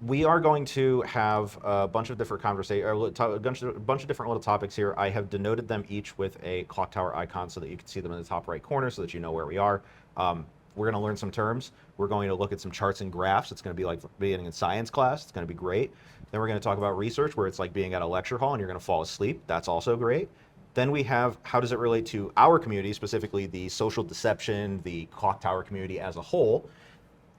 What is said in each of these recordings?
We are going to have a bunch of different a bunch of different little topics here. I have denoted them each with a clock tower icon so that you can see them in the top right corner so that you know where we are. We're going to learn some terms. We're going to look at some charts and graphs. It's going to be like being in science class. It's going to be great. Then we're going to talk about research where it's like being at a lecture hall and you're going to fall asleep. That's also great. Then we have how does it relate to our community, specifically the social deception, the clock tower community as a whole.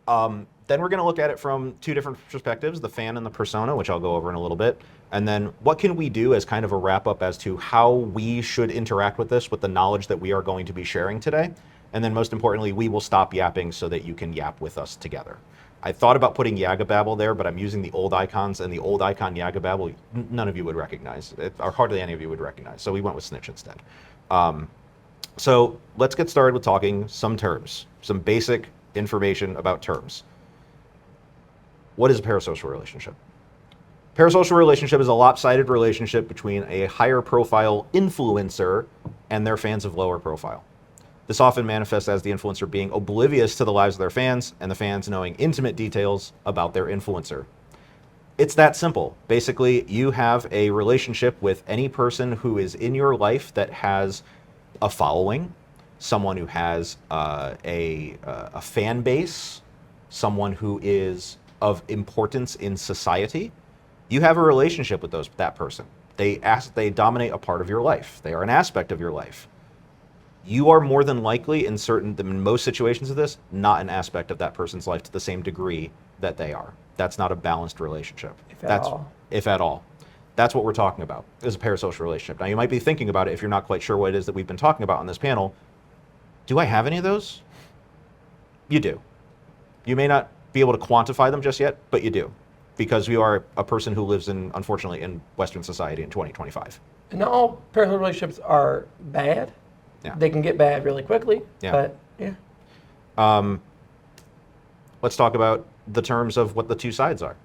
Then we're going to look at it from two different perspectives, the fan and the persona, which I'll go over in a little bit. And then what can we do as kind of a wrap up as to how we should interact with this with the knowledge that we are going to be sharing today. And then most importantly, we will stop yapping so that you can yap with us together. I thought about putting Yagababble there, but I'm using the old icons, and the old icon Yagababble, none of you would recognize, or hardly any of you would recognize. So we went with Snitch instead. So let's get started with talking some terms, some basic information about terms. What is a parasocial relationship? Parasocial relationship is a lopsided relationship between a higher profile influencer and their fans of lower profile. This often manifests as the influencer being oblivious to the lives of their fans and the fans knowing intimate details about their influencer. It's that simple. Basically, you have a relationship with any person who is in your life that has a following, someone who has a fan base, someone who is of importance in society. You have a relationship with that person. They dominate a part of your life. They are an aspect of your life. You are more than likely in most situations of this, not an aspect of that person's life to the same degree that they are. That's not a balanced relationship. If at all. That's what we're talking about, is a parasocial relationship. Now you might be thinking about it if you're not quite sure what it is that we've been talking about on this panel. Do I have any of those? You do. You may not be able to quantify them just yet, but you do, because you are a person who lives unfortunately, in Western society in 2025. And not all parasocial relationships are bad. Yeah. They can get bad really quickly, Yeah. but yeah. Let's talk about the terms of what the two sides are.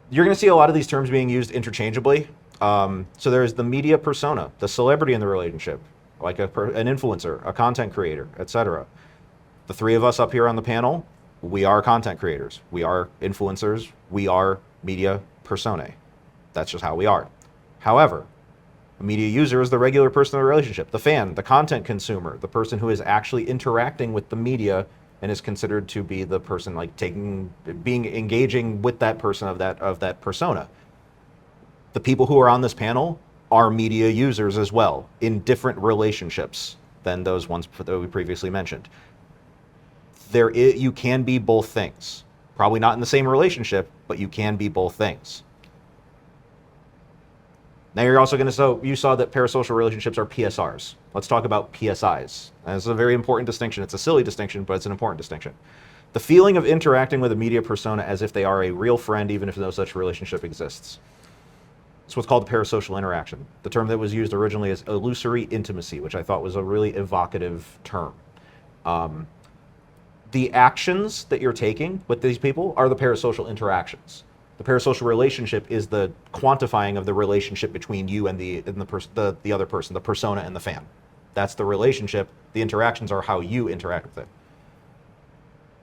You're going to see a lot of these terms being used interchangeably. So there's the media persona, the celebrity in the relationship, like an influencer, a content creator, etc. The three of us up here on the panel, we are content creators. We are influencers. We are media personae. That's just how we are. However, a media user is the regular person in the relationship, the fan, the content consumer, the person who is actually interacting with the media and is considered to be the person like engaging with that person of that persona. The people who are on this panel are media users as well, in different relationships than those ones that we previously mentioned. You can be both things. Probably not in the same relationship, but you can be both things. Now you're also you saw that parasocial relationships are PSRs. Let's talk about PSIs. And this is a very important distinction. It's a silly distinction, but it's an important distinction. The feeling of interacting with a media persona as if they are a real friend, even if no such relationship exists. It's what's called parasocial interaction. The term that was used originally is illusory intimacy, which I thought was a really evocative term. The actions that you're taking with these people are the parasocial interactions. The parasocial relationship is the quantifying of the relationship between you and the other person, the persona and the fan. That's the relationship. The interactions are how you interact with it.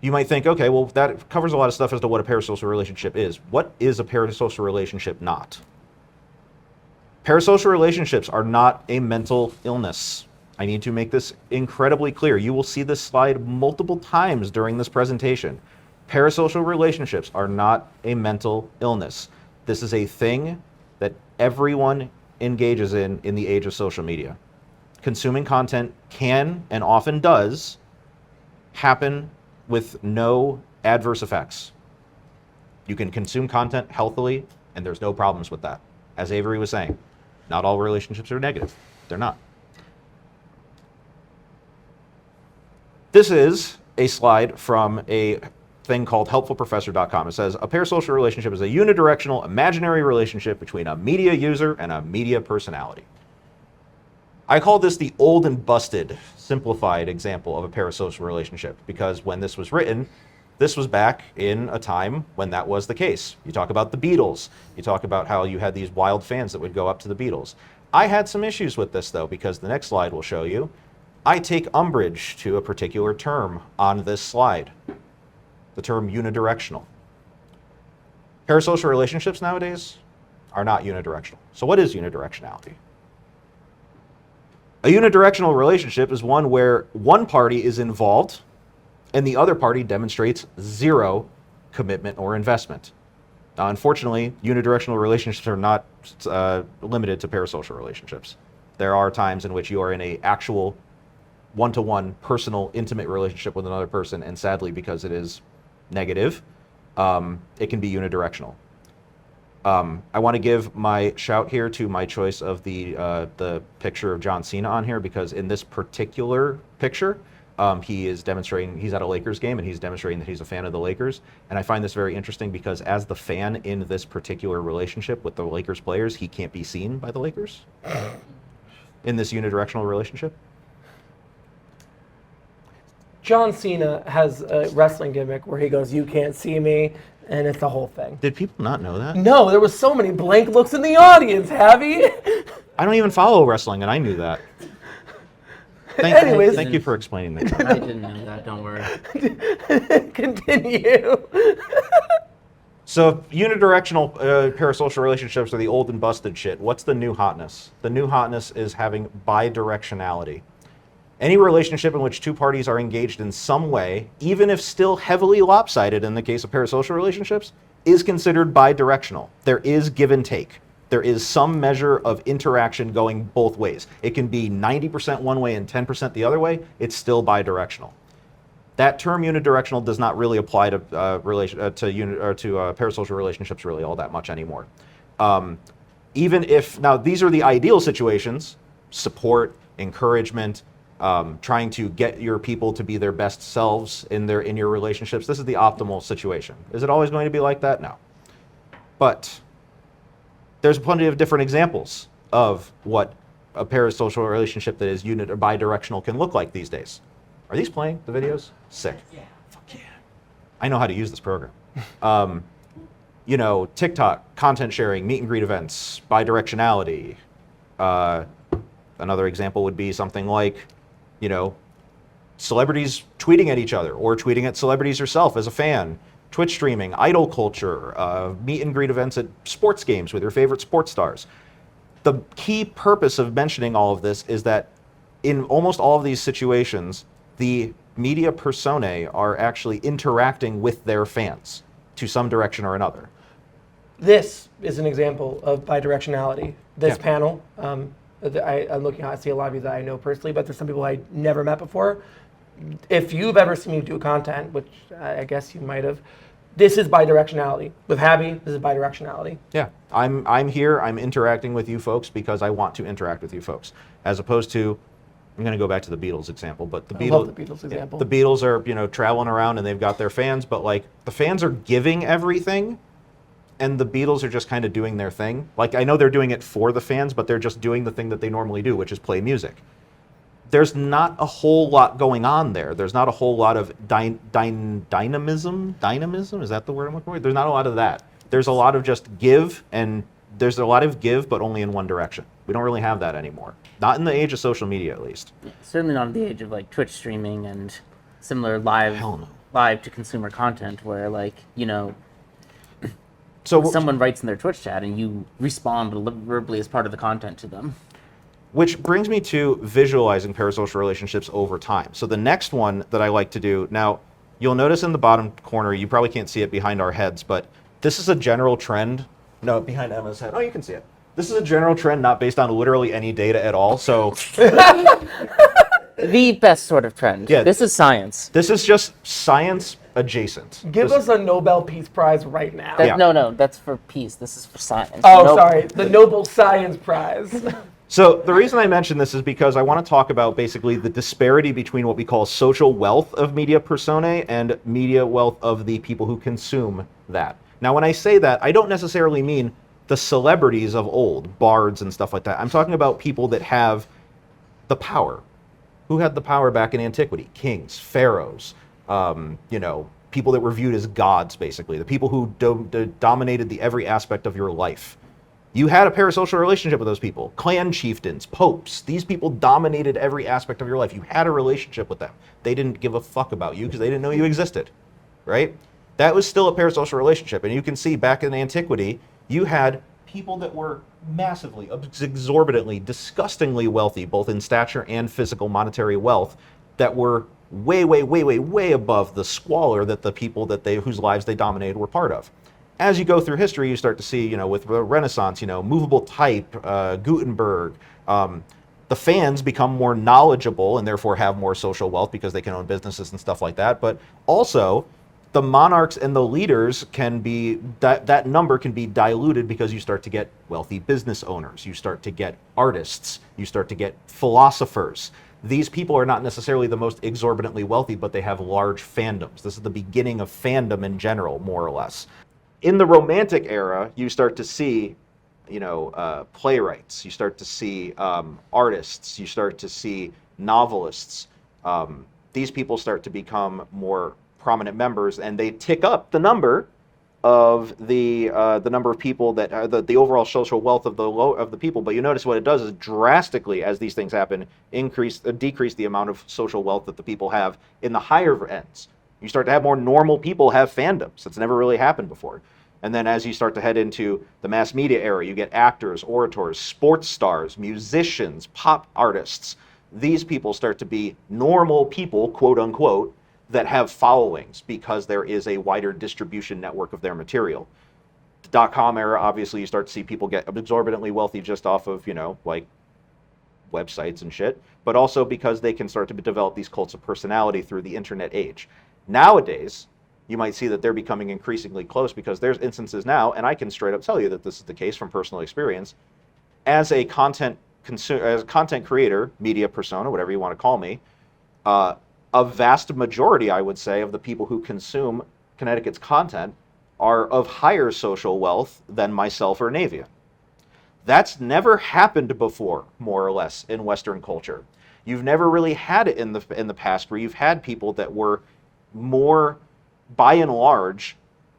You might think, okay, well, that covers a lot of stuff as to what a parasocial relationship is. What is a parasocial relationship not? Parasocial relationships are not a mental illness. I need to make this incredibly clear. You will see this slide multiple times during this presentation. Parasocial relationships are not a mental illness. This is a thing that everyone engages in the age of social media. Consuming content can, and often does, happen with no adverse effects. You can consume content healthily, and there's no problems with that. As Avery was saying, not all relationships are negative. They're not. This is a slide from a thing called helpfulprofessor.com. It says, a parasocial relationship is a unidirectional imaginary relationship between a media user and a media personality. I call this the old and busted, simplified example of a parasocial relationship because when this was written, this was back in a time when that was the case. You talk about the Beatles. You talk about how you had these wild fans that would go up to the Beatles. I had some issues with this, though, because the next slide will show you I take umbrage to a particular term on this slide, the term unidirectional. Parasocial relationships nowadays are not unidirectional. So what is unidirectionality? A unidirectional relationship is one where one party is involved and the other party demonstrates zero commitment or investment. Now, unfortunately, unidirectional relationships are not limited to parasocial relationships. There are times in which you are in an actual one-to-one, personal, intimate relationship with another person, and sadly, because it is negative, it can be unidirectional. I want to give my shout here to my choice of the picture of John Cena on here, because in this particular picture, he is demonstrating, he's at a Lakers game and he's demonstrating that he's a fan of the Lakers. And I find this very interesting because as the fan in this particular relationship with the Lakers players, he can't be seen by the Lakers in this unidirectional relationship. John Cena has a wrestling gimmick where he goes, "You can't see me," and it's the whole thing. Did people not know that? No, there was so many blank looks in the audience, Habby. I don't even follow wrestling, and I knew that. Anyways. Thank you for explaining that. I didn't know that, don't worry. Continue. So unidirectional parasocial relationships are the old and busted shit. What's the new hotness? The new hotness is having bidirectionality. Any relationship in which two parties are engaged in some way, even if still heavily lopsided in the case of parasocial relationships, is considered bidirectional. There is give and take. There is some measure of interaction going both ways. It can be 90% one way and 10% the other way. It's still bidirectional. That term unidirectional does not really apply to parasocial relationships really all that much anymore. Even if, now these are the ideal situations: support, encouragement, trying to get your people to be their best selves in your relationships. This is the optimal situation. Is it always going to be like that? No. But there's plenty of different examples of what a parasocial relationship that is unit or bidirectional can look like these days. Are these playing, the videos? Sick. Yeah. Fuck yeah. I know how to use this program. You know, TikTok, content sharing, meet and greet events, bidirectionality. Another example would be something like, you know, celebrities tweeting at each other or tweeting at celebrities yourself as a fan. Twitch streaming, idol culture, meet and greet events at sports games with your favorite sports stars. The key purpose of mentioning all of this is that in almost all of these situations, the media personae are actually interacting with their fans to some direction or another. This is an example of bidirectionality. This Yeah. panel, I'm looking at, I see a lot of you that I know personally, but there's some people I never met before. If you've ever seen me do content, which I guess you might have, this is bidirectionality. With Habby, this is bidirectionality. Yeah, I'm here, I'm interacting with you folks because I want to interact with you folks. As opposed to, I'm going to go back to the Beatles example, but I love the Beatles example. The Beatles are, you know, traveling around and they've got their fans, but like the fans are giving everything and the Beatles are just kind of doing their thing. Like, I know they're doing it for the fans, but they're just doing the thing that they normally do, which is play music. There's not a whole lot going on there. There's not a whole lot of dynamism. Dynamism, is that the word I'm looking for? There's not a lot of that. There's a lot of just give, and there's a lot of give, but only in one direction. We don't really have that anymore. Not in the age of social media, at least. Certainly not in the age of like Twitch streaming and similar live to consumer content where, like, you know, So someone writes in their Twitch chat and you respond verbally as part of the content to them. Which brings me to visualizing parasocial relationships over time. So the next one that I like to do, now you'll notice in the bottom corner, you probably can't see it behind our heads, but this is a general trend. No, behind Emma's head. Oh, you can see it. This is a general trend not based on literally any data at all. So The best sort of trend. Yeah. This is science. this is just science adjacent. Give This- us a Nobel Peace Prize right now. That, Yeah. No, that's for peace. This is for science. Oh, Nope. sorry, the Nobel Science Prize. So the reason I mention this is because I want to talk about basically the disparity between what we call social wealth of media personae and media wealth of the people who consume that. Now, when I say that, I don't necessarily mean the celebrities of old, bards and stuff like that. I'm talking about people that have the power. Who had the power back in antiquity? Kings, pharaohs, you know, people that were viewed as gods, basically. The people who dominated the every aspect of your life. You had a parasocial relationship with those people. Clan chieftains, popes, these people dominated every aspect of your life. You had a relationship with them. They didn't give a fuck about you because they didn't know you existed, right? That was still a parasocial relationship. And you can see back in antiquity, you had people that were massively, exorbitantly, disgustingly wealthy, both in stature and physical monetary wealth, that were way, way, way, way, way above the squalor that the people whose lives they dominated were part of. As you go through history, you start to see, with the Renaissance, movable type, Gutenberg, the fans become more knowledgeable and therefore have more social wealth because they can own businesses and stuff like that. But also, the monarchs and the leaders can be, that number can be diluted because you start to get wealthy business owners, you start to get artists, you start to get philosophers. These people are not necessarily the most exorbitantly wealthy, but they have large fandoms. This is the beginning of fandom in general, more or less. In the Romantic era, you start to see, playwrights, you start to see artists, you start to see novelists. These people start to become more prominent members, and they tick up the number of the number of people that the overall social wealth of the people. But you notice what it does is drastically, as these things happen, decrease the amount of social wealth that the people have in the higher ends. You start to have more normal people have fandoms. That's never really happened before. And then as you start to head into the mass media era, you get actors, orators, sports stars, musicians, pop artists. These people start to be normal people, quote unquote, that have followings because there is a wider distribution network of their material. The .com era, obviously, you start to see people get exorbitantly wealthy just off of, like websites and shit, but also because they can start to develop these cults of personality through the internet age. Nowadays, you might see that they're becoming increasingly close because there's instances now, and I can straight up tell you that this is the case from personal experience, as a content creator, media persona, whatever you want to call me, a vast majority, I would say, of the people who consume Connecticut's content are of higher social wealth than myself or Navia. That's never happened before, more or less, in Western culture. You've never really had it in the past where you've had people that were more, by and large,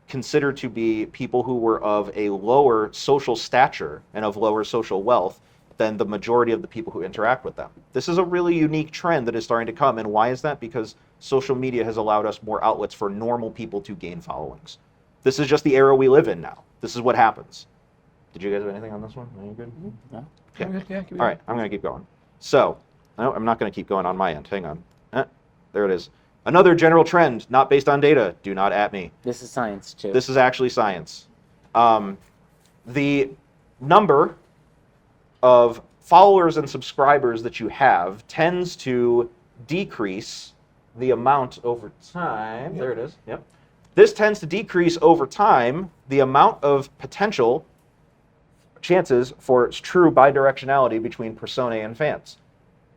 considered to be people who were of a lower social stature and of lower social wealth than the majority of the people who interact with them. This is a really unique trend that is starting to come. And why is that? Because social media has allowed us more outlets for normal people to gain followings. This is just the era we live in now. This is what happens. Did you guys have anything on this one? Are you good? No. Yeah. All right, I'm going to keep going. So, no, I'm not going to keep going on my end. Hang on. There it is. Another general trend, not based on data. Do not at me. This is science, too. This is actually science. The number of followers and subscribers that you have tends to decrease the amount over time. Yep. There it is. Yep. This tends to decrease over time the amount of potential chances for true bidirectionality between personae and fans.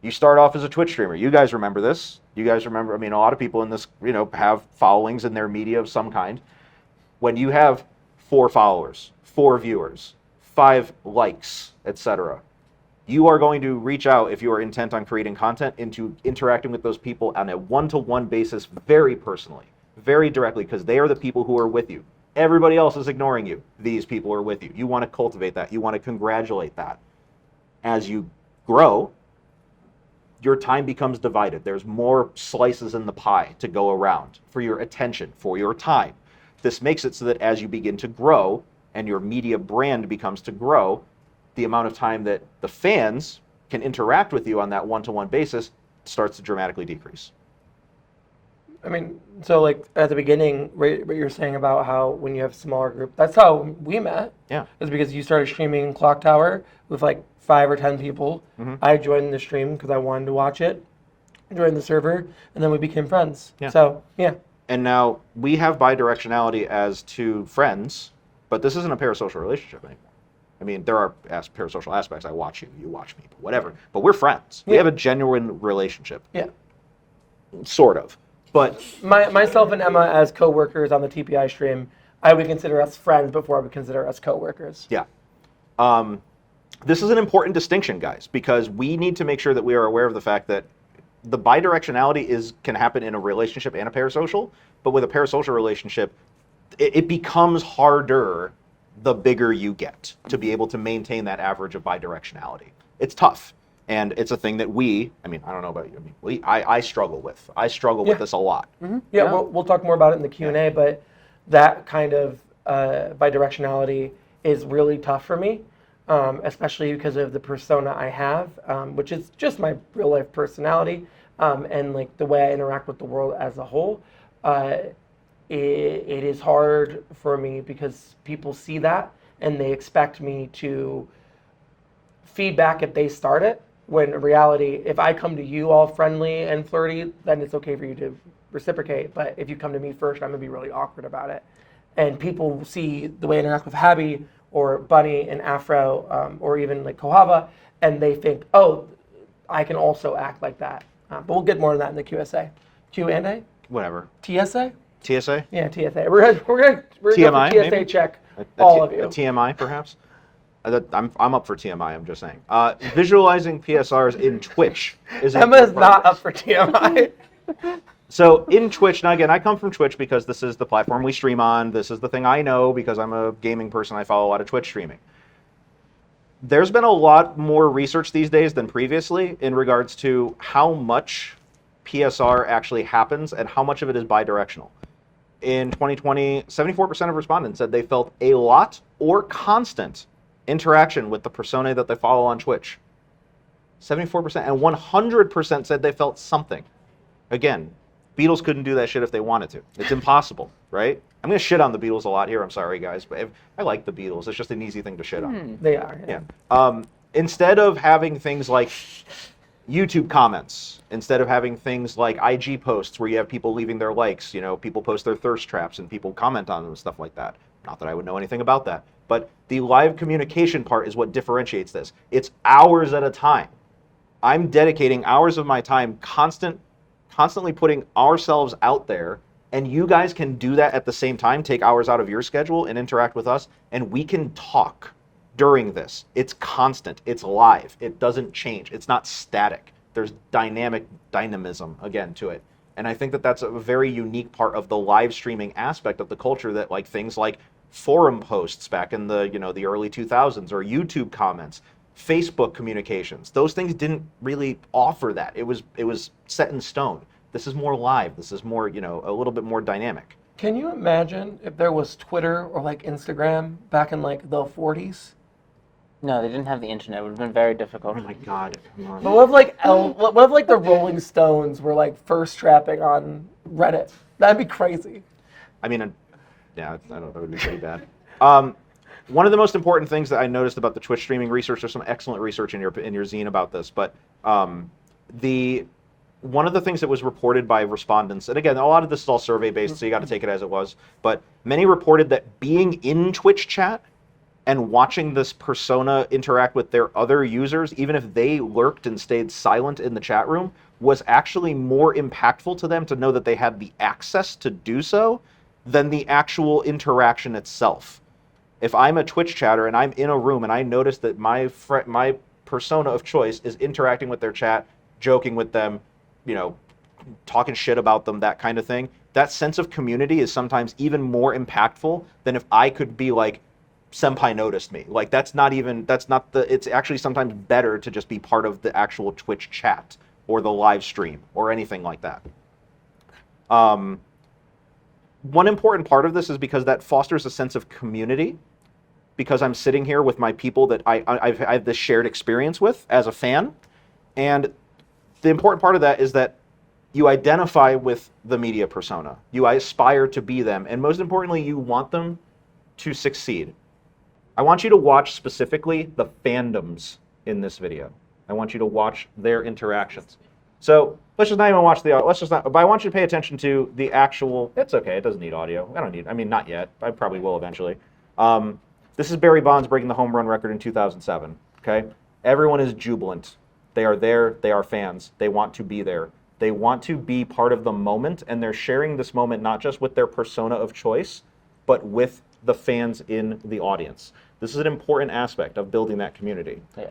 You start off as a Twitch streamer. You guys remember this. You guys remember, a lot of people in this, have followings in their media of some kind. When you have 4 followers, 4 viewers, 5 likes, etc., you are going to reach out, if you are intent on creating content, into interacting with those people on a one-to-one basis very personally, very directly, because they are the people who are with you. Everybody else is ignoring you. These people are with you. You want to cultivate that. You want to congratulate that. As you grow, your time becomes divided. There's more slices in the pie to go around for your attention, for your time. This makes it so that as you begin to grow and your media brand becomes to grow, the amount of time that the fans can interact with you on that one-to-one basis starts to dramatically decrease. So like at the beginning, right, what you're saying about how when you have a smaller group, that's how we met. Yeah. Is because you started streaming Clock Tower with like 5 or 10 people. Mm-hmm. I joined the stream because I wanted to watch it, joined the server, and then we became friends. Yeah. So, yeah. And now we have bidirectionality as 2 friends, but this isn't a parasocial relationship anymore. There are parasocial aspects. I watch you, you watch me, but whatever. But we're friends. Yeah. We have a genuine relationship. Yeah. Sort of. But myself and Emma as co-workers on the TPI stream, I would consider us friends before I would consider us co-workers. Yeah. This is an important distinction, guys, because we need to make sure that we are aware of the fact that the bidirectionality can happen in a relationship and a parasocial, but with a parasocial relationship, it becomes harder the bigger you get to be able to maintain that average of bidirectionality. It's tough. And it's a thing that I don't know about you. I struggle with. I struggle with this a lot. Mm-hmm. Yeah, we'll talk more about it in the Q&A, but that kind of bidirectionality is really tough for me, especially because of the persona I have, which is just my real life personality, and like the way I interact with the world as a whole. It is hard for me because people see that and they expect me to feedback if they start it. When in reality, if I come to you all friendly and flirty, then it's okay for you to reciprocate. But if you come to me first, I'm gonna be really awkward about it. And people see the way I interact with Habby or Bunny and Afro, or even like Kohava, and they think, oh, I can also act like that. But we'll get more on that in the QSA. Q&A? Whatever. TSA? TSA? Yeah, TSA. We're gonna go for TMI, TSA maybe? check A all of you. A TMI, perhaps? I'm up for TMI, I'm just saying. Visualizing PSRs in Twitch is Emma's not up for TMI. So in Twitch, now again, I come from Twitch because this is the platform we stream on. This is the thing I know because I'm a gaming person. I follow a lot of Twitch streaming. There's been a lot more research these days than previously in regards to how much PSR actually happens and how much of it is bidirectional. In 2020, 74% of respondents said they felt a lot or constant interaction with the persona that they follow on Twitch. 74% and 100% said they felt something. Again, Beatles couldn't do that shit if they wanted to. It's impossible, right? I'm going to shit on the Beatles a lot here. I'm sorry, guys, but I like the Beatles. It's just an easy thing to shit on. They are. Yeah. Instead of having things like YouTube comments, instead of having things like IG posts where you have people leaving their likes, people post their thirst traps and people comment on them and stuff like that. Not that I would know anything about that. But the live communication part is what differentiates this. It's hours at a time. I'm dedicating hours of my time constantly putting ourselves out there, and you guys can do that at the same time, take hours out of your schedule and interact with us, and we can talk during this. It's constant, it's live, it doesn't change, it's not static. There's dynamism again to it. And I think that that's a very unique part of the live streaming aspect of the culture, that like things like forum posts back in the the early 2000s, or YouTube comments, Facebook communications, those things didn't really offer that. It was set in stone. This is more live. This is more, a little bit more dynamic. Can you imagine if there was Twitter or like Instagram back in like the 40s? No, they didn't have the internet. It would have been very difficult. Oh my God. But what if like the Rolling Stones were like first trapping on Reddit? That'd be crazy. I mean, yeah, I don't know, that would be pretty bad. One of the most important things that I noticed about the Twitch streaming research, there's some excellent research in your zine about this, but one of the things that was reported by respondents, and again, a lot of this is all survey-based, so you got to take it as it was, but many reported that being in Twitch chat and watching this persona interact with their other users, even if they lurked and stayed silent in the chat room, was actually more impactful to them to know that they had the access to do so than the actual interaction itself. If I'm a Twitch chatter and I'm in a room and I notice that my persona of choice is interacting with their chat, joking with them, talking shit about them, that kind of thing, that sense of community is sometimes even more impactful than if I could be like, senpai noticed me. Like it's actually sometimes better to just be part of the actual Twitch chat or the live stream or anything like that. One important part of this is because that fosters a sense of community, because I'm sitting here with my people that I have this shared experience with as a fan. And the important part of that is that you identify with the media persona. You aspire to be them. And most importantly, you want them to succeed. I want you to watch specifically the fandoms in this video. I want you to watch their interactions. So let's just not even watch the audio. But I want you to pay attention to the actual. It's okay. It doesn't need audio. Not yet. I probably will eventually. This is Barry Bonds breaking the home run record in 2007. Okay, everyone is jubilant. They are there. They are fans. They want to be there. They want to be part of the moment, and they're sharing this moment not just with their persona of choice, but with the fans in the audience. This is an important aspect of building that community. Yeah.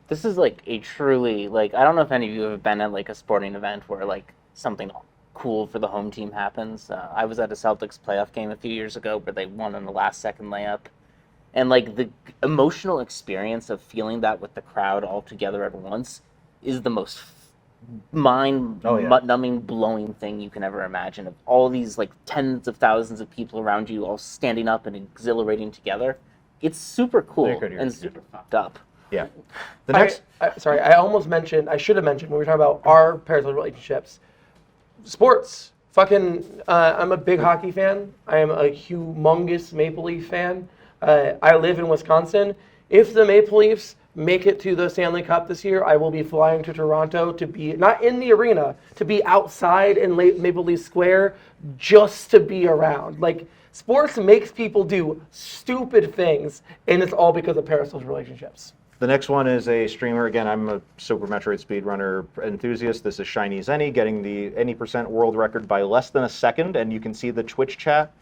This is like a truly, like, I don't know if any of you have been at like a sporting event where like something cool for the home team happens. I was at a Celtics playoff game a few years ago where they won on the last second layup. And like the emotional experience of feeling that with the crowd all together at once is the most mind-numbing, blowing thing you can ever imagine, of all these like tens of thousands of people around you all standing up and exhilarating together. It's super cool and super fucked up. Yeah. The next. Sorry, I almost mentioned. I should have mentioned when we were talking about our parasocial relationships. Sports. Fucking. I'm a big hockey fan. I am a humongous Maple Leaf fan. I live in Wisconsin. If the Maple Leafs make it to the Stanley Cup this year, I will be flying to Toronto to be, not in the arena, to be outside in Maple Leaf Square just to be around. Like, sports makes people do stupid things, and it's all because of parasocial relationships. The next one is a streamer. Again, I'm a Super Metroid speedrunner enthusiast. This is Shiny Zenny getting the any percent world record by less than a second, and you can see the Twitch chat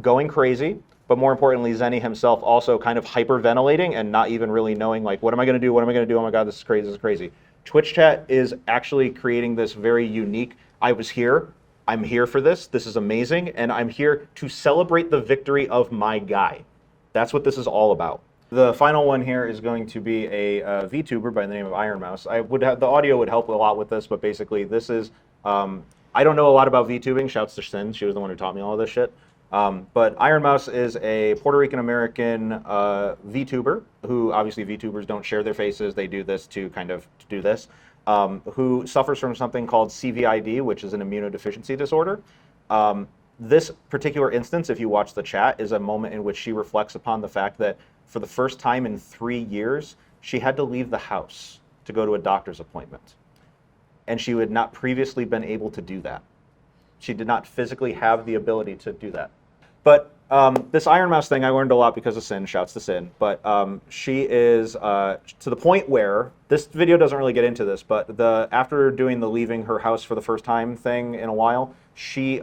going crazy. But more importantly, Zenny himself also kind of hyperventilating and not even really knowing, like, what am I going to do? What am I going to do? Oh my God, this is crazy. This is crazy. Twitch chat is actually creating this very unique, I was here. I'm here for this. This is amazing. And I'm here to celebrate the victory of my guy. That's what this is all about. The final one here is going to be a VTuber by the name of Iron Mouse. The audio would help a lot with this, but basically this is, I don't know a lot about VTubing. Shouts to Sin. She was the one who taught me all of this shit. But Iron Mouse is a Puerto Rican-American VTuber who, obviously VTubers don't share their faces. They do this to kind of do this, who suffers from something called CVID, which is an immunodeficiency disorder. This particular instance, if you watch the chat, is a moment in which she reflects upon the fact that for the first time in 3 years, she had to leave the house to go to a doctor's appointment. And she had not previously been able to do that. She did not physically have the ability to do that. But this Iron Mouse thing, I learned a lot because of Sin. Shouts to Sin. But she is to the point where, this video doesn't really get into this, but after doing the leaving her house for the first time thing in a while, she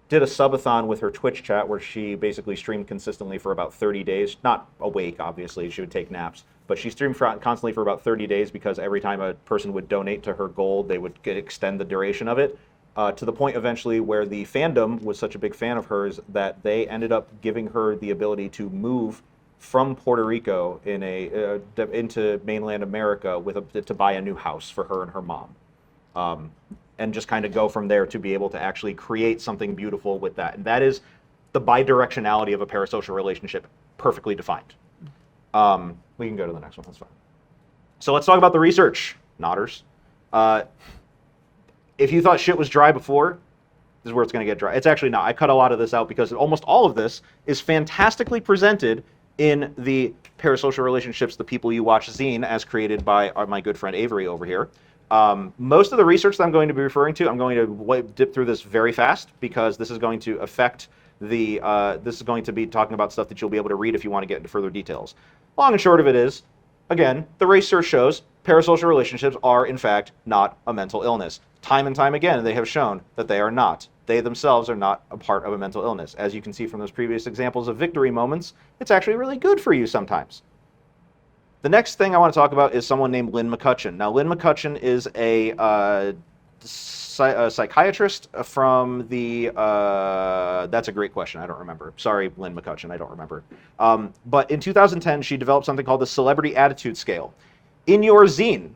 did a subathon with her Twitch chat where she basically streamed consistently for about 30 days. Not awake, obviously. She would take naps. But she streamed constantly for about 30 days because every time a person would donate to her gold, they would extend the duration of it. To the point eventually where the fandom was such a big fan of hers that they ended up giving her the ability to move from Puerto Rico into mainland America to buy a new house for her and her mom. And just kind of go from there to be able to actually create something beautiful with that. And that is the bidirectionality of a parasocial relationship, perfectly defined. We can go to the next one, that's fine. So let's talk about the research, nodders. If you thought shit was dry before, this is where it's going to get dry. It's actually not. I cut a lot of this out because almost all of this is fantastically presented in the Parasocial Relationships, The People You Watch zine, as created by my good friend Avery over here. Most of the research that I'm going to be referring to, I'm going to dip through this very fast because this is going to affect this is going to be talking about stuff that you'll be able to read if you want to get into further details. Long and short of it is, again, the research shows parasocial relationships are, in fact, not a mental illness. Time and time again, they have shown that they are not. They themselves are not a part of a mental illness. As you can see from those previous examples of victory moments, it's actually really good for you sometimes. The next thing I want to talk about is someone named Lynn McCutcheon. Now, Lynn McCutcheon is a psychiatrist from the... that's a great question. I don't remember. Sorry, Lynn McCutcheon. I don't remember. But in 2010, she developed something called the Celebrity Attitude Scale. In your zine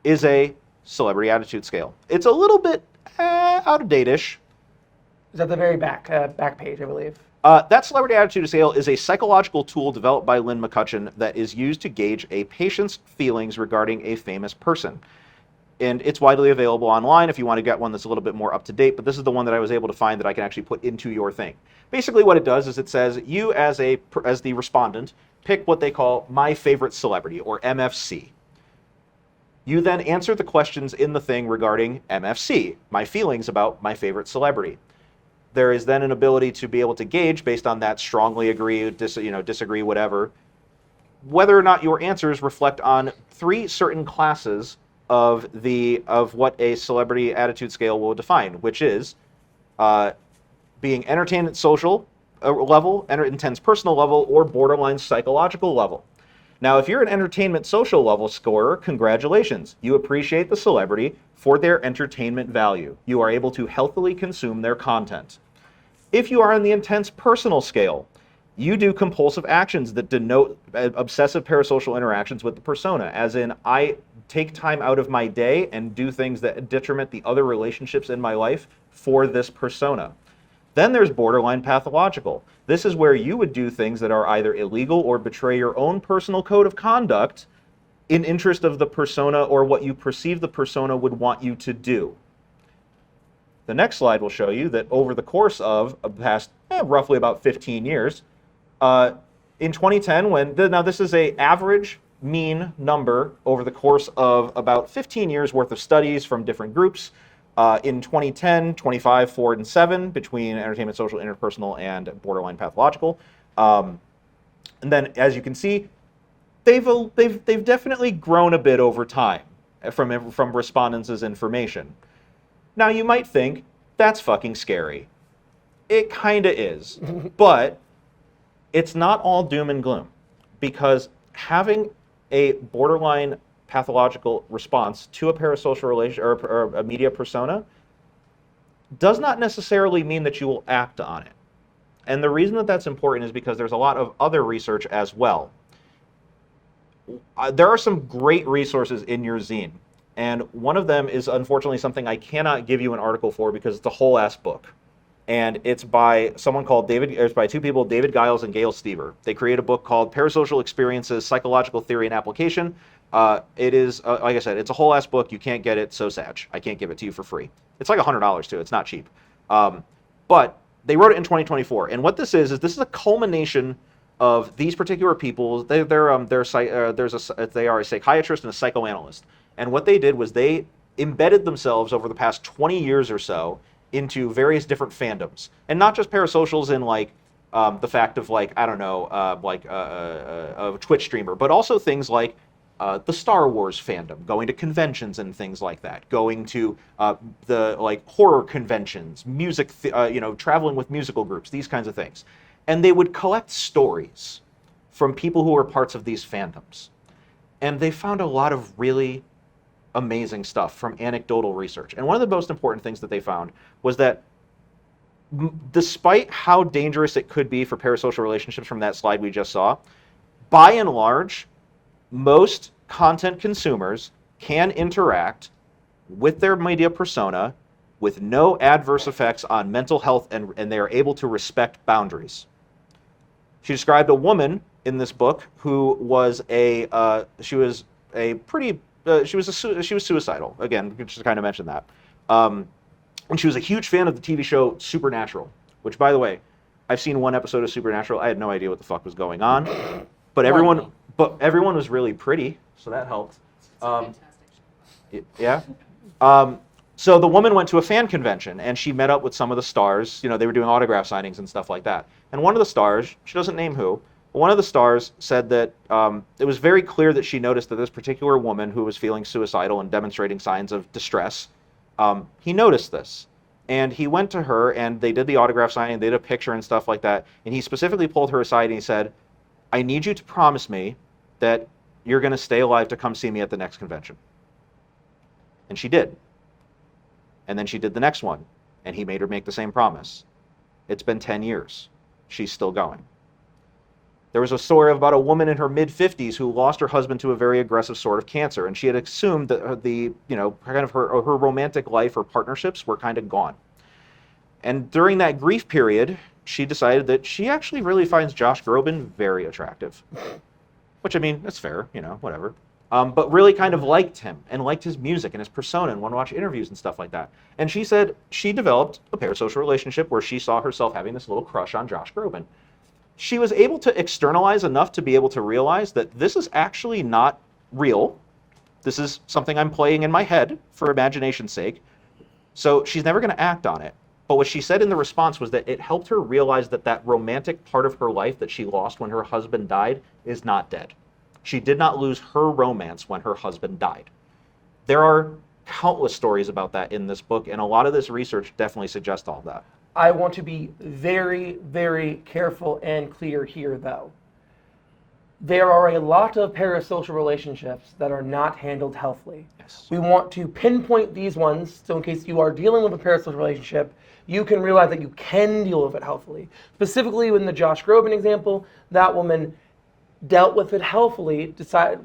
is a Celebrity Attitude Scale. It's a little bit out of date-ish. Is that the very back page, I believe? That Celebrity Attitude Scale is a psychological tool developed by Lynn McCutcheon that is used to gauge a patient's feelings regarding a famous person. And it's widely available online if you want to get one that's a little bit more up to date, but this is the one that I was able to find that I can actually put into your thing. Basically what it does is it says you as the respondent pick what they call my favorite celebrity, or MFC. You then answer the questions in the thing regarding MFC, my feelings about my favorite celebrity. There is then an ability to be able to gauge, based on that strongly agree, disagree, whatever, whether or not your answers reflect on 3 certain classes of what a Celebrity Attitude Scale will define, which is being entertainment social level, intense personal level, or borderline psychological level. Now, if you're an entertainment social level scorer, congratulations. You appreciate the celebrity for their entertainment value. You are able to healthily consume their content. If you are on the intense personal scale, you do compulsive actions that denote obsessive parasocial interactions with the persona, as in, I take time out of my day and do things that detriment the other relationships in my life for this persona. Then there's borderline pathological. This is where you would do things that are either illegal or betray your own personal code of conduct in interest of the persona or what you perceive the persona would want you to do. The next slide will show you that over the course of the past roughly about 15 years, in 2010, now this is an average mean number over the course of about 15 years worth of studies from different groups. In 2010, 25, 4, and 7 between entertainment, social, interpersonal, and borderline pathological. And then, as you can see, they've definitely grown a bit over time from respondents' information. Now, you might think, that's fucking scary. It kind of is. But it's not all doom and gloom, because having a borderline pathological response to a parasocial relation or a media persona does not necessarily mean that you will act on it. And the reason that that's important is because there's a lot of other research as well. There are some great resources in your zine, and one of them is unfortunately something I cannot give you an article for because it's a whole ass book. And it's by someone called it's by two people, David Giles and Gail Stever. They create a book called Parasocial Experiences, Psychological Theory and Application. It is, like I said, it's a whole ass book. You can't get it, so sad. I can't give it to you for free. It's like $100 too. It's not cheap. But they wrote it in 2024. And what this is a culmination of these particular people. They are a psychiatrist and a psychoanalyst. And what they did was they embedded themselves over the past 20 years or so into various different fandoms, and not just parasocials in like the fact of like, I don't know, a Twitch streamer, but also things like the Star Wars fandom, going to conventions and things like that, going to the like horror conventions, music, traveling with musical groups, these kinds of things. And they would collect stories from people who were parts of these fandoms. And they found a lot of really amazing stuff from anecdotal research. And one of the most important things that they found was that despite how dangerous it could be for parasocial relationships from that slide we just saw, by and large, most content consumers can interact with their media persona with no adverse effects on mental health, and they are able to respect boundaries. She described a woman in this book who was she was suicidal. Again, just to kind of mention that. And she was a huge fan of the TV show Supernatural, which, by the way, I've seen one episode of Supernatural. I had no idea what the fuck was going on, but everyone was really pretty, so that helped. It's a fantastic show. Yeah. So the woman went to a fan convention and she met up with some of the stars. You know, they were doing autograph signings and stuff like that. And one of the stars, she doesn't name who, but one of the stars said that it was very clear that she noticed that this particular woman who was feeling suicidal and demonstrating signs of distress, he noticed this. And he went to her and they did the autograph signing, they did a picture and stuff like that. And he specifically pulled her aside and he said, "I need you to promise me that you're going to stay alive to come see me at the next convention." And she did. And then she did the next one, and he made her make the same promise. It's been 10 years. She's still going. There was a story about a woman in her mid-50s who lost her husband to a very aggressive sort of cancer, and she had assumed that her romantic life or partnerships were kind of gone. And during that grief period, she decided that she actually really finds Josh Groban very attractive. Which, I mean, that's fair, whatever. But really kind of liked him and liked his music and his persona and wanted to watch interviews and stuff like that. And she said she developed a parasocial relationship where she saw herself having this little crush on Josh Groban. She was able to externalize enough to be able to realize that this is actually not real. This is something I'm playing in my head for imagination's sake. So she's never going to act on it. But what she said in the response was that it helped her realize that that romantic part of her life that she lost when her husband died is not dead. She did not lose her romance when her husband died. There are countless stories about that in this book, and a lot of this research definitely suggests all of that. I want to be very, very careful and clear here, though. There are a lot of parasocial relationships that are not handled healthily. Yes. We want to pinpoint these ones, so in case you are dealing with a parasocial relationship, you can realize that you can deal with it healthily. Specifically, in the Josh Groban example, that woman dealt with it healthfully,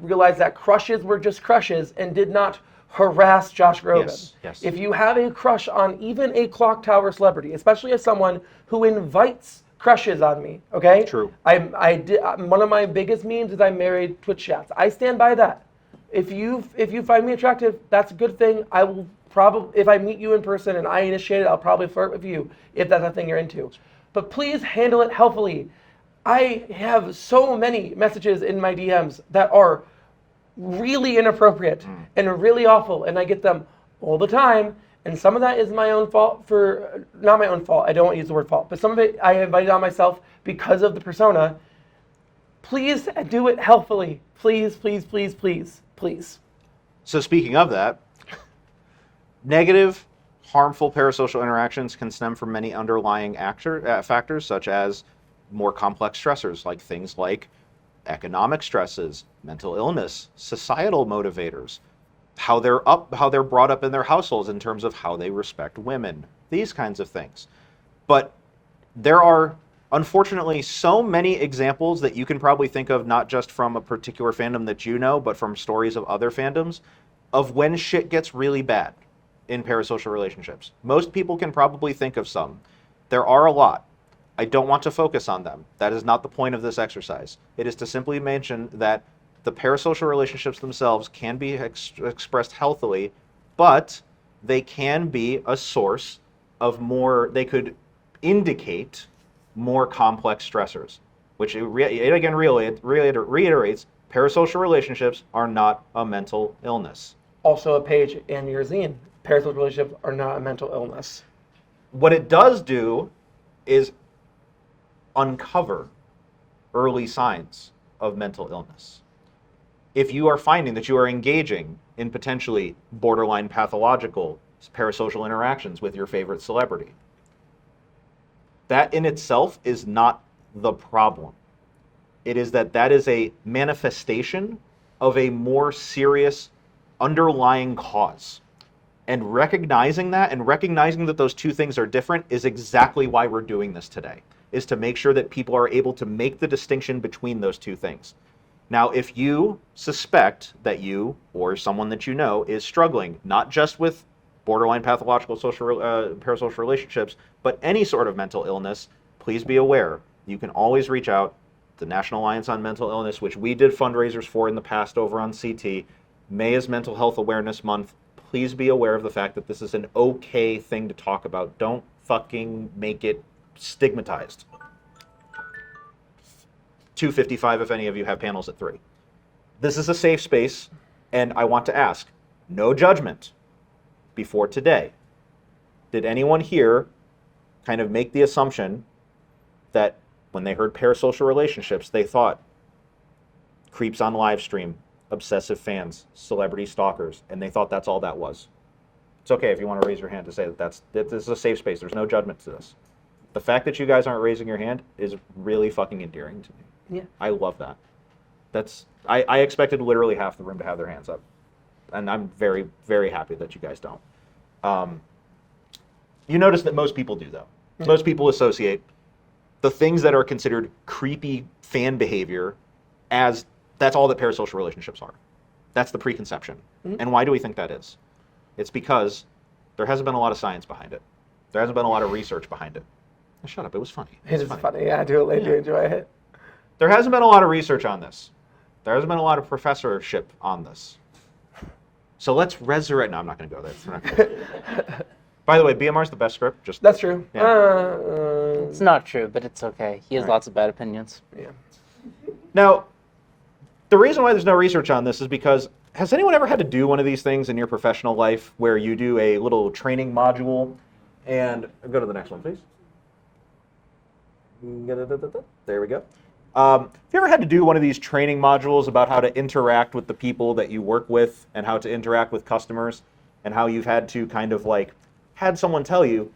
realized that crushes were just crushes, and did not harass Josh Groban. Yes. If you have a crush on even a clock tower celebrity, especially as someone who invites crushes on me, okay? True. I did one of my biggest memes is I married Twitch chats. I stand by that. If you find me attractive, that's a good thing. I will probably, if I meet you in person and I initiate it, I'll probably flirt with you if that's a thing you're into. But please handle it healthfully. I have so many messages in my DMs that are really inappropriate and really awful, and I get them all the time. And some of that is my own fault not my own fault, I don't want to use the word fault, but some of it I invited on myself because of the persona. Please do it healthfully. Please, please, please, please, please. So speaking of that, negative, harmful parasocial interactions can stem from many underlying factors, such as more complex stressors, like things like economic stresses, mental illness, societal motivators, how they're brought up in their households in terms of how they respect women, these kinds of things. But there are, unfortunately, so many examples that you can probably think of, not just from a particular fandom that you know, but from stories of other fandoms, of when shit gets really bad in parasocial relationships. Most people can probably think of some. There are a lot. I don't want to focus on them. That is not the point of this exercise. It is to simply mention that the parasocial relationships themselves can be expressed healthily, but they can be a source of they could indicate more complex stressors, which it again reiterates, parasocial relationships are not a mental illness. Also a page in your zine. Parasocial relationships are not a mental illness. What it does do is uncover early signs of mental illness. If you are finding that you are engaging in potentially borderline pathological parasocial interactions with your favorite celebrity, that in itself is not the problem. It is that is a manifestation of a more serious underlying cause. And recognizing that and recognizing that those two things are different is exactly why we're doing this today, is to make sure that people are able to make the distinction between those two things. Now, if you suspect that you or someone that you know is struggling, not just with borderline pathological parasocial relationships, but any sort of mental illness, please be aware. You can always reach out to the National Alliance on Mental Illness, which we did fundraisers for in the past over on CT. May is Mental Health Awareness Month. Please be aware of the fact that this is an okay thing to talk about. Don't fucking make it stigmatized. 2:55 if any of you have panels at 3. This is a safe space, and I want to ask, no judgment. Before today, did anyone here kind of make the assumption that when they heard parasocial relationships, they thought creeps on live stream, obsessive fans, celebrity stalkers, and they thought that's all that was? It's okay if you want to raise your hand to say that this is a safe space. There's no judgment to this. The fact that you guys aren't raising your hand is really fucking endearing to me. Yeah. I love that. I expected literally half the room to have their hands up. And I'm very, very happy that you guys don't. You notice that most people do, though. Mm-hmm. Most people associate the things that are considered creepy fan behavior as that's all that parasocial relationships are. That's the preconception. Mm-hmm. And why do we think that is? It's because there hasn't been a lot of science behind it. There hasn't been a lot of research behind it. Shut up, it was funny. It is funny. Yeah, I do enjoy it. There hasn't been a lot of research on this. There hasn't been a lot of professorship on this. So let's resurrect. No, I'm not going to go there. By the way, BMR's the best script. That's true. Yeah. It's not true, but it's okay. He has lots of bad opinions. Yeah. Now, the reason why there's no research on this is because, has anyone ever had to do one of these things in your professional life where you do a little training module and go to the next one, please? There we go. Have you ever had to do one of these training modules about how to interact with the people that you work with and how to interact with customers, and how you've had to kind of like had someone tell you,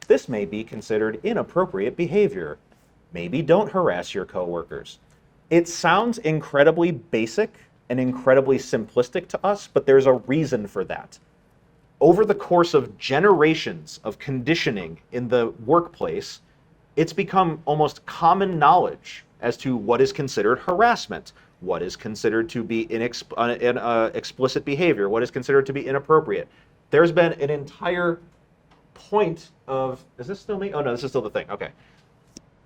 this may be considered inappropriate behavior. Maybe don't harass your coworkers. It sounds incredibly basic and incredibly simplistic to us, but there's a reason for that. Over the course of generations of conditioning in the workplace, it's become almost common knowledge as to what is considered harassment, what is considered to be explicit behavior, what is considered to be inappropriate. There's been an entire point of, is this still me? Oh no, this is still the thing, okay.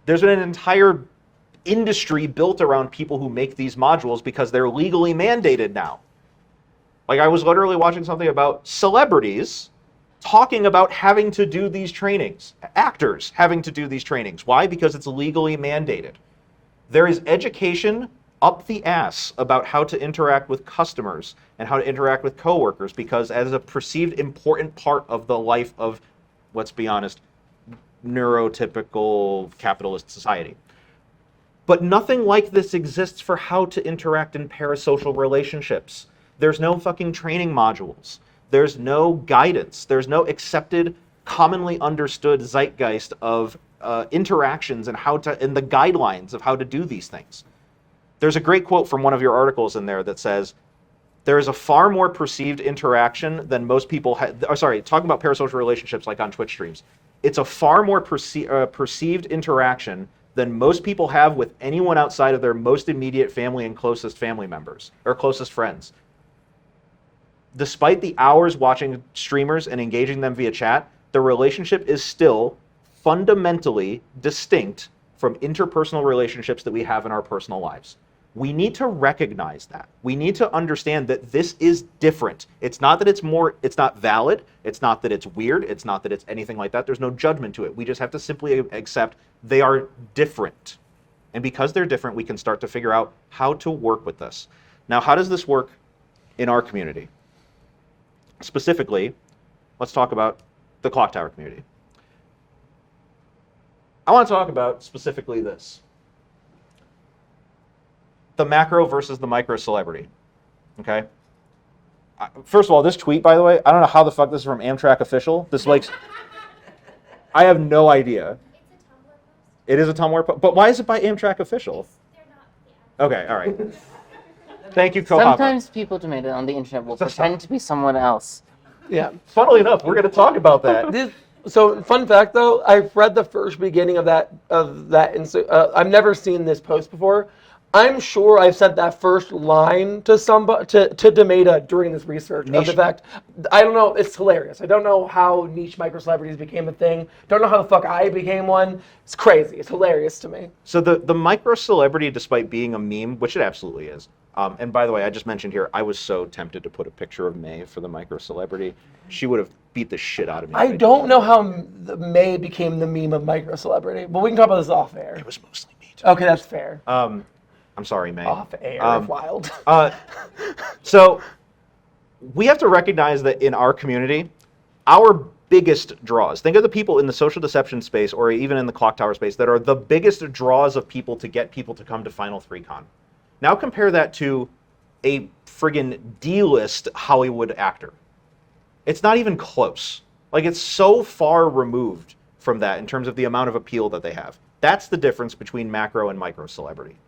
There's been an entire industry built around people who make these modules because they're legally mandated now. Like I was literally watching something about celebrities talking about having to do these trainings, actors having to do these trainings. Why? Because it's legally mandated. There is education up the ass about how to interact with customers and how to interact with coworkers, because as a perceived important part of the life of, let's be honest, neurotypical capitalist society. But nothing like this exists for how to interact in parasocial relationships. There's no fucking training modules. There's no guidance. There's no accepted, commonly understood zeitgeist of interactions and the guidelines of how to do these things. There's a great quote from one of your articles in there that says, there is a far more perceived interaction than most people talking about parasocial relationships like on Twitch streams. It's a far more perceived interaction than most people have with anyone outside of their most immediate family and closest family members or closest friends. Despite the hours watching streamers and engaging them via chat, the relationship is still fundamentally distinct from interpersonal relationships that we have in our personal lives. We need to recognize that. We need to understand that this is different. It's not that it's not valid. It's not that it's weird. It's not that it's anything like that. There's no judgment to it. We just have to simply accept they are different. And because they're different, we can start to figure out how to work with this. Now, how does this work in our community? Specifically, let's talk about the Clock Tower community. I want to talk about specifically this. The macro versus the micro celebrity, okay? First of all, this tweet, by the way, I don't know how the fuck this is from Amtrak Official. This I have no idea. It's a Tumblr post. It is a Tumblr post, but why is it by Amtrak Official? They're not the Okay, all right. Thank you, Co-Hopper. Sometimes people donated on the internet will pretend to be someone else. Yeah. Funnily enough, we're going to talk about that. So, fun fact though, I've read the first beginning of that. I've never seen this post before. I'm sure I've sent that first line to somebody to Demeta during this research. Of the fact, I don't know. It's hilarious. I don't know how niche micro celebrities became a thing. Don't know how the fuck I became one. It's crazy. It's hilarious to me. So the micro celebrity, despite being a meme, which it absolutely is. And by the way, I just mentioned here, I was so tempted to put a picture of May for the micro celebrity. She would have beat the shit out of me. I don't know how May became the meme of micro celebrity, but we can talk about this off air. It was mostly me too. Okay, that's fair. I'm sorry, May. Off air, wild. So we have to recognize that in our community, our biggest draws, think of the people in the social deception space or even in the Clock Tower space that are the biggest draws of people to get people to come to Final 3Con. Now compare that to a friggin' D-list Hollywood actor. It's not even close. Like, it's so far removed from that in terms of the amount of appeal that they have. That's the difference between macro and micro celebrity.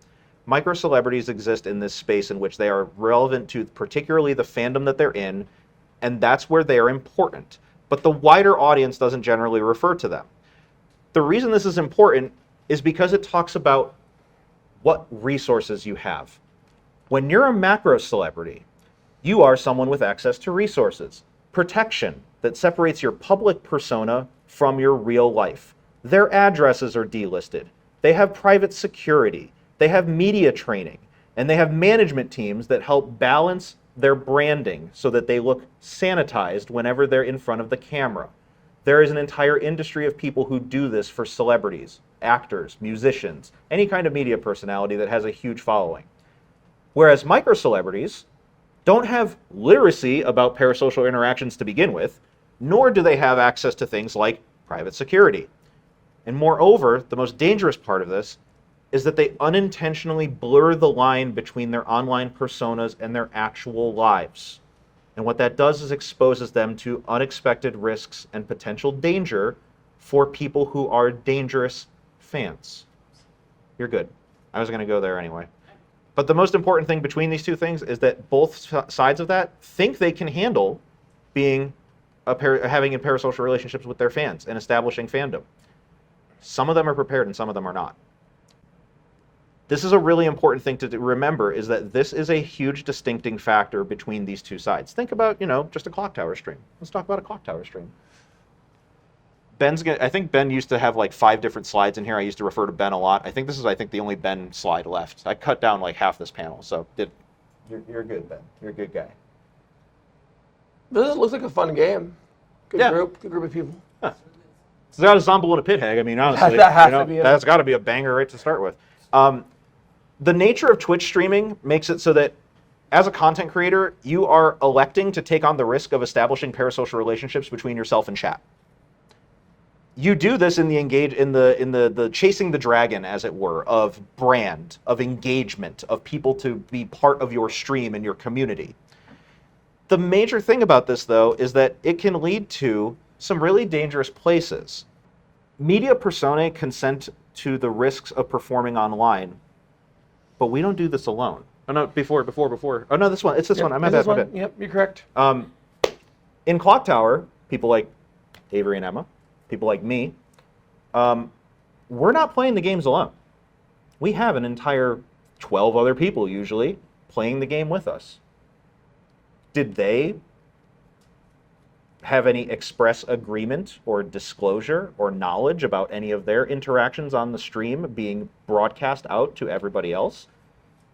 Micro celebrities exist in this space in which they are relevant to particularly the fandom that they're in, and that's where they are important. But the wider audience doesn't generally refer to them. The reason this is important is because it talks about what resources you have. When you're a macro celebrity, you are someone with access to resources, protection that separates your public persona from your real life. Their addresses are delisted. They have private security. They have media training, and they have management teams that help balance their branding so that they look sanitized whenever they're in front of the camera. There is an entire industry of people who do this for celebrities, actors, musicians, any kind of media personality that has a huge following. Whereas micro celebrities don't have literacy about parasocial interactions to begin with, nor do they have access to things like private security. And moreover, the most dangerous part of this is that they unintentionally blur the line between their online personas and their actual lives. And what that does is exposes them to unexpected risks and potential danger for people who are dangerous fans. You're good. I was going to go there anyway. But the most important thing between these two things is that both sides of that think they can handle being having parasocial relationships with their fans and establishing fandom. Some of them are prepared and some of them are not. This is a really important thing to remember, is that this is a huge distincting factor between these two sides. Think about, just a clock tower stream. Let's talk about a clock tower stream. I think Ben used to have like 5 different slides in here. I used to refer to Ben a lot. I think this is, the only Ben slide left. I cut down like half this panel, so you're good, Ben. You're a good guy. This looks like a fun game. Good Yeah. group of people. Huh. It's got a Zombo and a Pithag. I mean, honestly, That has to be it. that's got to be a banger right to start with. The nature of Twitch streaming makes it so that as a content creator, you are electing to take on the risk of establishing parasocial relationships between yourself and chat. You do this in the chasing the dragon, as it were, of brand, of engagement, of people to be part of your stream and your community. The major thing about this, though, is that it can lead to some really dangerous places. Media personae consent to the risks of performing online, but we don't do this alone. Oh no, before. Oh no, this one. It's this one. I'm at that bit. Yep, you're correct. In Clock Tower, people like Avery and Emma, people like me, we're not playing the games alone. We have an entire 12 other people usually playing the game with us. Did they have any express agreement or disclosure or knowledge about any of their interactions on the stream being broadcast out to everybody else?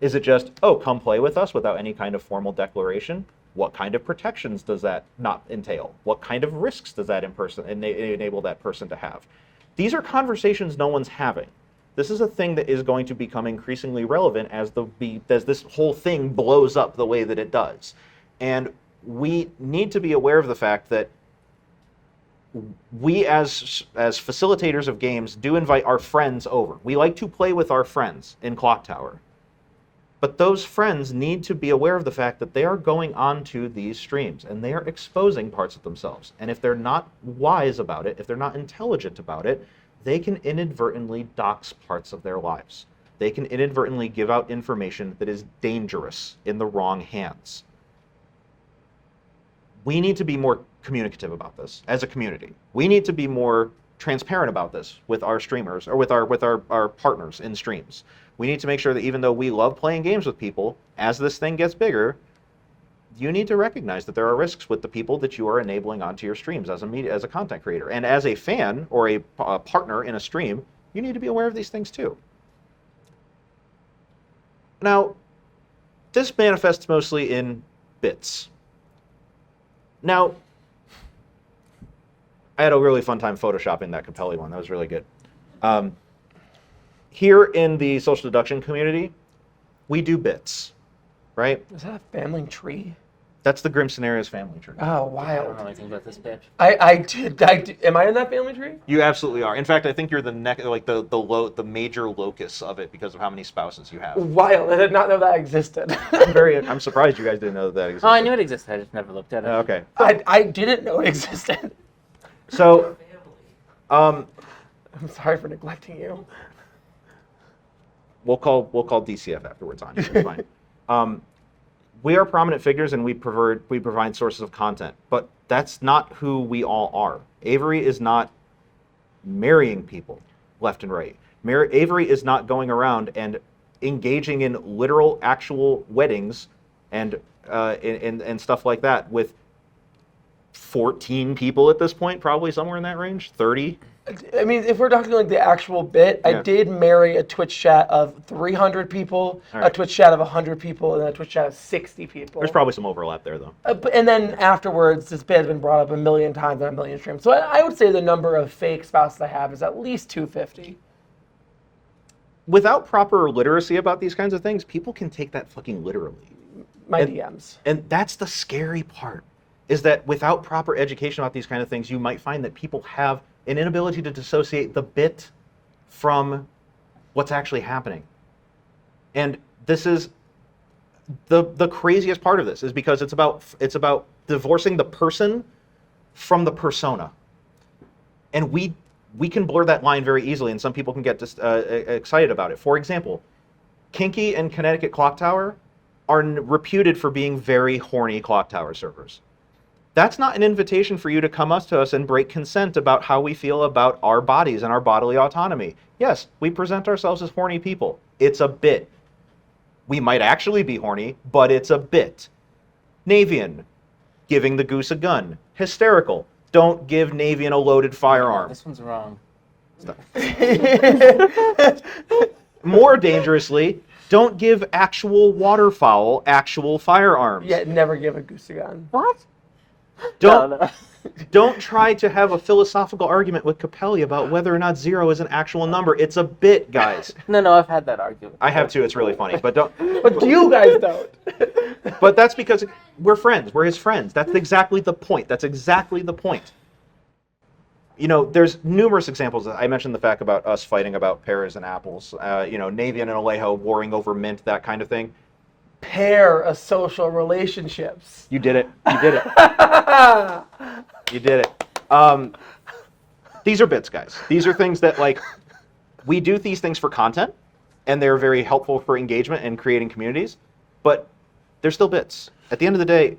Is it just, oh, come play with us without any kind of formal declaration? What kind of protections does that not entail? What kind of risks does that enable that person to have? These are conversations no one's having. This is a thing that is going to become increasingly relevant as this whole thing blows up the way that it does. And we need to be aware of the fact that we as facilitators of games do invite our friends over. We like to play with our friends in Clock Tower. But those friends need to be aware of the fact that they are going onto these streams and they are exposing parts of themselves. And if they're not wise about it, if they're not intelligent about it, they can inadvertently dox parts of their lives. They can inadvertently give out information that is dangerous in the wrong hands. We need to be more communicative about this as a community. We need to be more transparent about this with our streamers or with our partners in streams. We need to make sure that even though we love playing games with people, as this thing gets bigger, you need to recognize that there are risks with the people that you are enabling onto your streams as a content creator. And as a fan or a partner in a stream, you need to be aware of these things too. Now, this manifests mostly in bits. Now, I had a really fun time photoshopping that Capelli one. That was really good. Here in the social deduction community, we do bits, right? Is that a family tree? That's the Grim Scenarios family tree. Oh, I don't wild. know anything about this bitch. I did. Am I in that family tree? You absolutely are. In fact, I think you're the the major locus of it because of how many spouses you have. Wild. I did not know that existed. I'm surprised you guys didn't know that existed. Oh, I knew it existed. I just never looked at it. Okay. I didn't know it existed. So, I'm sorry for neglecting you. we'll call DCF afterwards on you. It's fine. We are prominent figures and we provide sources of content, but that's not who we all are. Avery is not marrying people left and right. Avery is not going around and engaging in literal, actual weddings and stuff like that with 14 people at this point, probably somewhere in that range, 30. I mean, if we're talking like the actual bit, Yeah. I did marry a Twitch chat of 300 people, All right. a Twitch chat of 100 people, and then a Twitch chat of 60 people. There's probably some overlap there, though. And then afterwards, this bit has been brought up a million times on a million streams. So I would say the number of fake spouses I have is at least 250. Without proper literacy about these kinds of things, people can take that fucking literally. My And- DMs. And that's the scary part, is that without proper education about these kind of things, you might find that people have an inability to dissociate the bit from what's actually happening. And this is the craziest part of this, is because it's about divorcing the person from the persona. And we can blur that line very easily, and some people can get excited about it. For example, Kinky and Connecticut Clock Tower are reputed for being very horny Clock Tower servers. That's not an invitation for you to come up to us and break consent about how we feel about our bodies and our bodily autonomy. Yes, we present ourselves as horny people. It's a bit. We might actually be horny, but it's a bit. Navian, giving the goose a gun. Hysterical. Don't give Navian a loaded firearm. This one's wrong. More dangerously, don't give actual waterfowl actual firearms. Yeah, never give a goose a gun. What? Don't, No. don't try to have a philosophical argument with Capelli about whether or not 0 is an actual number. It's a bit, guys. No, I've had that argument. I have too. It's really funny, but don't. But you guys don't. But that's because we're friends. We're his friends. That's exactly the point. That's exactly the point. You know, there's numerous examples. I mentioned the fact about us fighting about pears and apples. Navian and Alejo warring over mint, that kind of thing. Parasocial relationships. You did it. You did it. You did it. These are bits, guys. These are things that, like, we do these things for content, and they're very helpful for engagement and creating communities, but they're still bits. At the end of the day,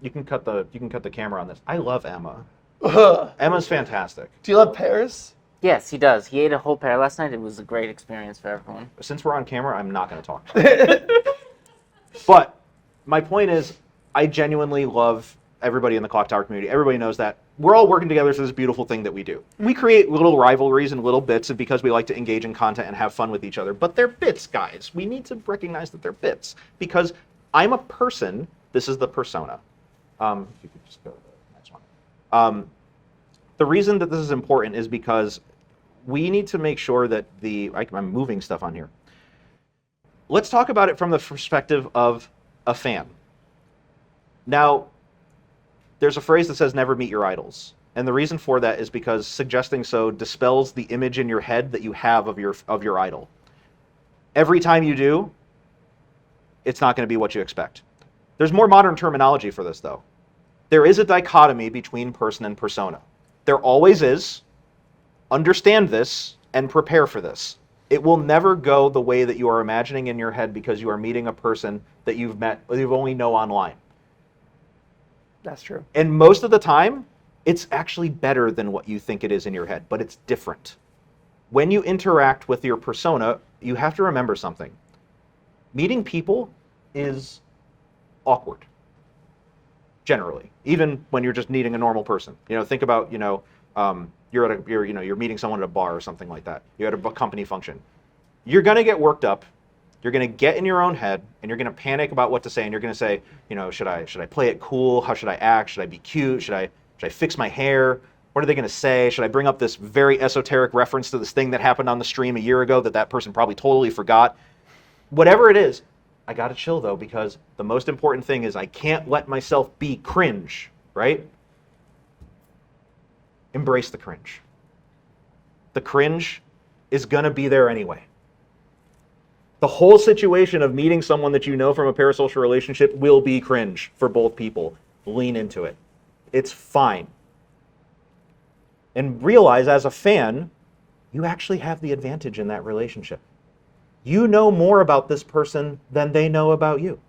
you can cut the camera on this. I love Emma. Emma's fantastic. Do you love pears? Yes, he does. He ate a whole pear last night. It was a great experience for everyone. Since we're on camera, I'm not going to talk. But my point is, I genuinely love everybody in the Clock Tower community. Everybody knows that. We're all working together for this beautiful thing that we do. We create little rivalries and little bits because we like to engage in content and have fun with each other. But they're bits, guys. We need to recognize that they're bits. Because I'm a person. This is the persona. If you could just go to the next one. The reason that this is important is because we need to make sure that I'm moving stuff on here. Let's talk about it from the perspective of a fan. Now, there's a phrase that says never meet your idols. And the reason for that is because suggesting so dispels the image in your head that you have of your idol. Every time you do, it's not going to be what you expect. There's more modern terminology for this, though. There is a dichotomy between person and persona. There always is. Understand this and prepare for this. It will never go the way that you are imagining in your head because you are meeting a person that you've only know online. That's true. And most of the time, it's actually better than what you think it is in your head, but it's different. When you interact with your persona, you have to remember something. Meeting people is awkward. Generally, even when you're just meeting a normal person. Think about, you're meeting someone at a bar or something like that. You're at a company function. You're going to get worked up. You're going to get in your own head, and you're going to panic about what to say. And you're going to say, should I play it cool? How should I act? Should I be cute? Should I fix my hair? What are they going to say? Should I bring up this very esoteric reference to this thing that happened on the stream a year ago that person probably totally forgot? Whatever it is, I got to chill, though, because the most important thing is I can't let myself be cringe, right? Embrace the cringe. The cringe is going to be there anyway. The whole situation of meeting someone that you know from a parasocial relationship will be cringe for both people. Lean into it. It's fine. And realize, as a fan, you actually have the advantage in that relationship. You know more about this person than they know about you.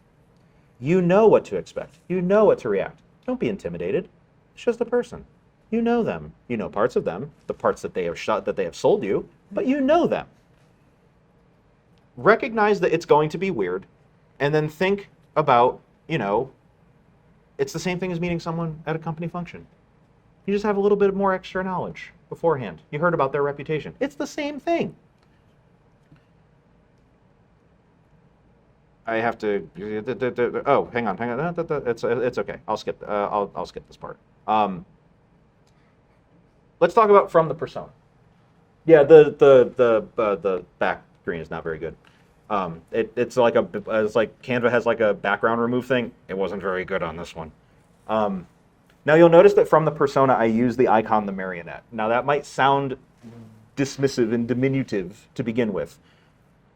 You know what to expect. You know what to react. Don't be intimidated. It's just a person. You know them. You know parts of them, the parts that they have sold you, but you know them. Recognize that it's going to be weird, and then think about, it's the same thing as meeting someone at a company function. You just have a little bit more extra knowledge beforehand. You heard about their reputation. It's the same thing. I have to. Oh, hang on. It's okay. I'll skip. I'll skip this part. Let's talk about from the persona. Yeah, the back screen is not very good. It's like Canva has like a background remove thing. It wasn't very good on this one. Now you'll notice that from the persona I use the icon, the marionette. Now that might sound dismissive and diminutive to begin with,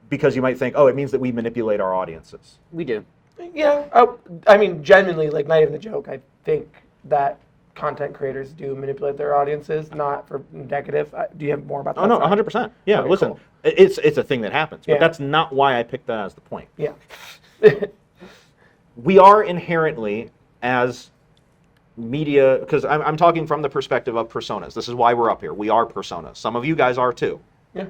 because you might think, oh, it means that we manipulate our audiences. We do. Yeah, I mean, genuinely, like, not even a joke. I think that content creators do manipulate their audiences, not for negative. Do you have more about that? Oh, no, 100%. Yeah, Okay, listen, cool. it's a thing that happens, but Yeah. that's not why I picked that as the point. Yeah. we are inherently, as media, because I'm talking from the perspective of personas. This is why we're up here. We are personas. Some of you guys are too. Yeah.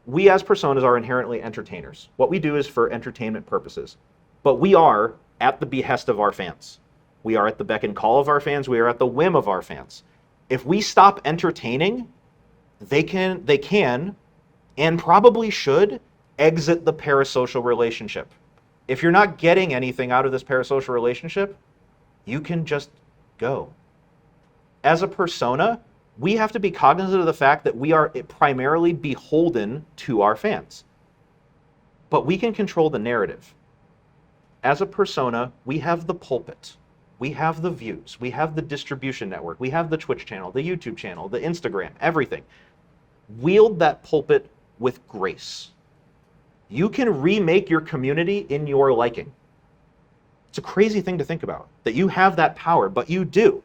We as personas are inherently entertainers. What we do is for entertainment purposes. But we are at the behest of our fans. We are at the beck and call of our fans. We are at the whim of our fans. If we stop entertaining, they can and probably should exit the parasocial relationship. If you're not getting anything out of this parasocial relationship, you can just go. As a persona, we have to be cognizant of the fact that we are primarily beholden to our fans. But we can control the narrative. As a persona, we have the pulpit. We have the views. We have the distribution network. We have the Twitch channel, the YouTube channel, the Instagram, everything. Wield that pulpit with grace. You can remake your community in your liking. It's a crazy thing to think about, that you have that power, but you do.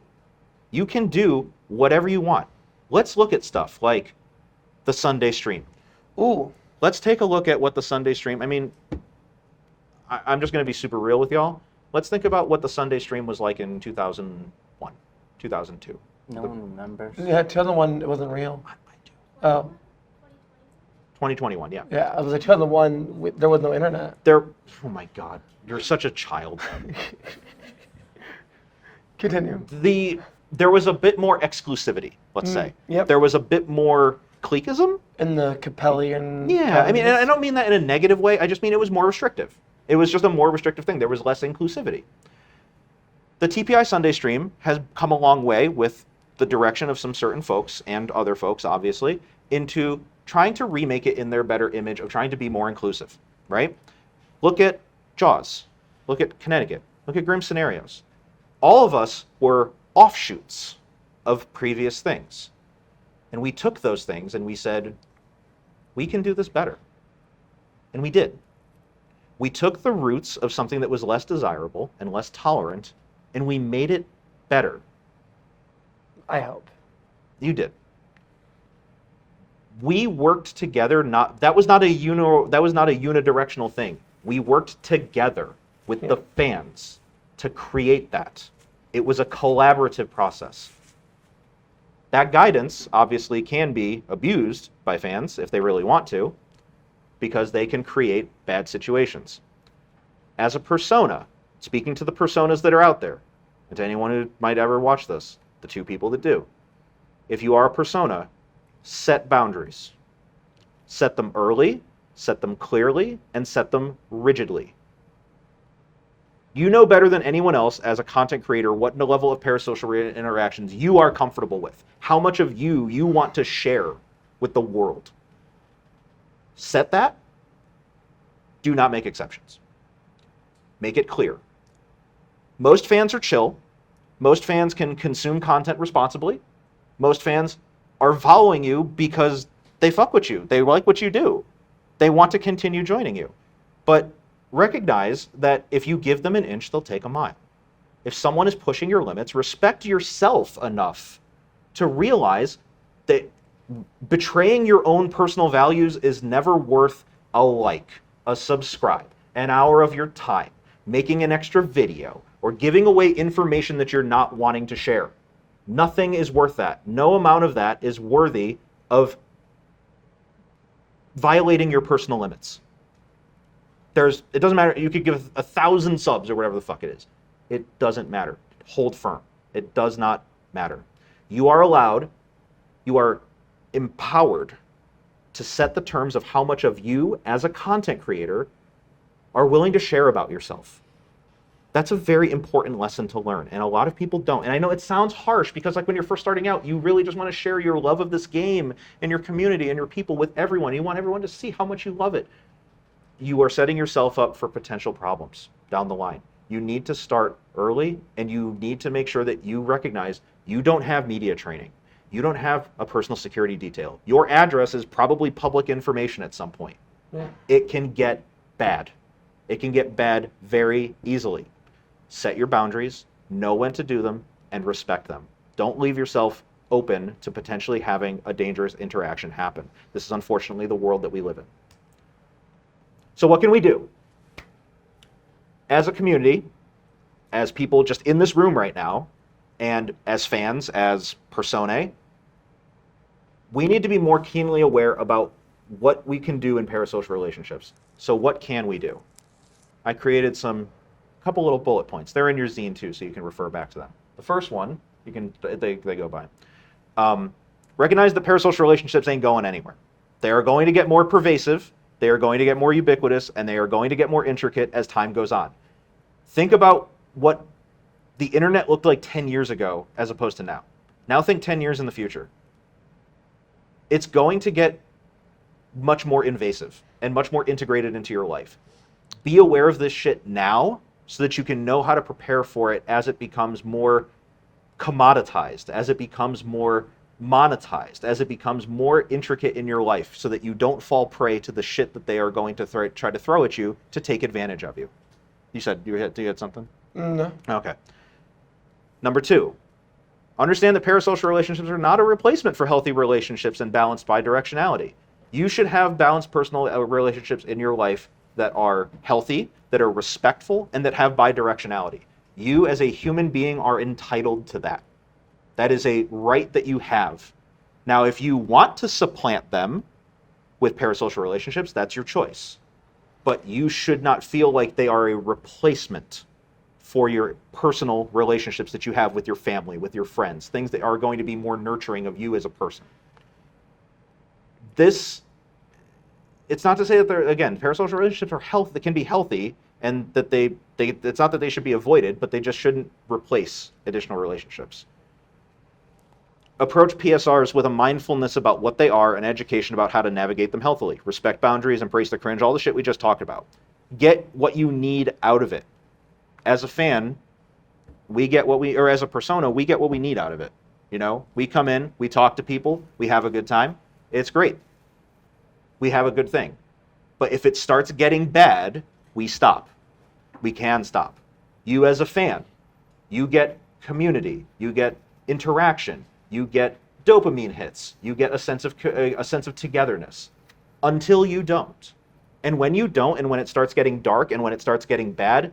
You can do whatever you want. Let's look at stuff like the Sunday stream. Ooh. Let's take a look at what the Sunday stream, I mean, I'm just going to be super real with y'all. Let's think about what the Sunday stream was like in 2001, 2002. No one remembers. Yeah, 2001, it wasn't real. I do. Oh. 2021, yeah. Yeah, I was like 2001, there was no internet. Oh my God, you're such a child. Continue. There was a bit more exclusivity, let's say. Yep. There was a bit more cliquism. In the Capellian. Yeah, I mean, and I cabinets. don't mean that in a negative way. I just mean it was more restrictive. It was just a more restrictive thing. There was less inclusivity. The TPI Sunday stream has come a long way with the direction of some certain folks and other folks, obviously, into trying to remake it in their better image of trying to be more inclusive, right? Look at Jaws. Look at Connecticut. Look at Grim Scenarios. All of us were offshoots of previous things. And we took those things and we said, we can do this better. And we did. We took the roots of something that was less desirable and less tolerant, and we made it better. I hope. You did. We worked together. That was not a unidirectional thing. We worked together with the fans to create that. It was a collaborative process. That guidance obviously can be abused by fans if they really want to, because they can create bad situations. As a persona, speaking to the personas that are out there, and to anyone who might ever watch this, the two people that do, if you are a persona, set boundaries. Set them early, set them clearly, and set them rigidly. You know better than anyone else as a content creator what level of parasocial interactions you are comfortable with, how much of you want to share with the world. Set that. Do not make exceptions. Make it clear. Most fans are chill. Most fans can consume content responsibly. Most fans are following you because they fuck with you. They like what you do. They want to continue joining you. But recognize that if you give them an inch, they'll take a mile. If someone is pushing your limits, respect yourself enough to realize that betraying your own personal values is never worth a like, a subscribe, an hour of your time, making an extra video, or giving away information that you're not wanting to share. Nothing is worth that. No amount of that is worthy of violating your personal limits. It doesn't matter. You could give 1,000 subs or whatever the fuck it is. It doesn't matter. Hold firm. It does not matter. You are allowed, you are empowered to set the terms of how much of you as a content creator are willing to share about yourself. That's a very important lesson to learn, and a lot of people don't. And I know it sounds harsh because like when you're first starting out, you really just want to share your love of this game and your community and your people with everyone. You want everyone to see how much you love it. You are setting yourself up for potential problems down the line. You need to start early, and you need to make sure that you recognize you don't have media training. You don't have a personal security detail. Your address is probably public information at some point. Yeah. It can get bad. It can get bad very easily. Set your boundaries, know when to do them, and respect them. Don't leave yourself open to potentially having a dangerous interaction happen. This is unfortunately the world that we live in. So what can we do? as a community, as people just in this room right now, and as fans, as personae, we need to be more keenly aware about what we can do in parasocial relationships. So what can we do? I created couple little bullet points. They're in your zine too, so you can refer back to them. The first one, they go by. Recognize that parasocial relationships ain't going anywhere. They are going to get more pervasive, they are going to get more ubiquitous, and they are going to get more intricate as time goes on. Think about what the internet looked like 10 years ago as opposed to now. Now think 10 years in the future. It's going to get much more invasive and much more integrated into your life. Be aware of this shit now so that you can know how to prepare for it as it becomes more commoditized, as it becomes more monetized, as it becomes more intricate in your life, so that you don't fall prey to the shit that they are going to try to throw at you to take advantage of you. You said you had something? No. Okay. Number 2, understand that parasocial relationships are not a replacement for healthy relationships and balanced bidirectionality. You should have balanced personal relationships in your life that are healthy, that are respectful, and that have bidirectionality. You as a human being are entitled to that. That is a right that you have. Now, if you want to supplant them with parasocial relationships, that's your choice. But you should not feel like they are a replacement for your personal relationships that you have with your family, with your friends, things that are going to be more nurturing of you as a person. It's not to say that parasocial relationships are that can be healthy, and that it's not that they should be avoided, but they just shouldn't replace additional relationships. Approach PSRs with a mindfulness about what they are and education about how to navigate them healthily. Respect boundaries, embrace the cringe, all the shit we just talked about. Get what you need out of it. As a fan, or as a persona, we get what we need out of it. You know, we come in, we talk to people, we have a good time. It's great. We have a good thing. But if it starts getting bad, we stop. We can stop. You as a fan, you get community, you get interaction, you get dopamine hits, you get a sense of togetherness, until you don't. And when you don't, and when it starts getting dark, and when it starts getting bad,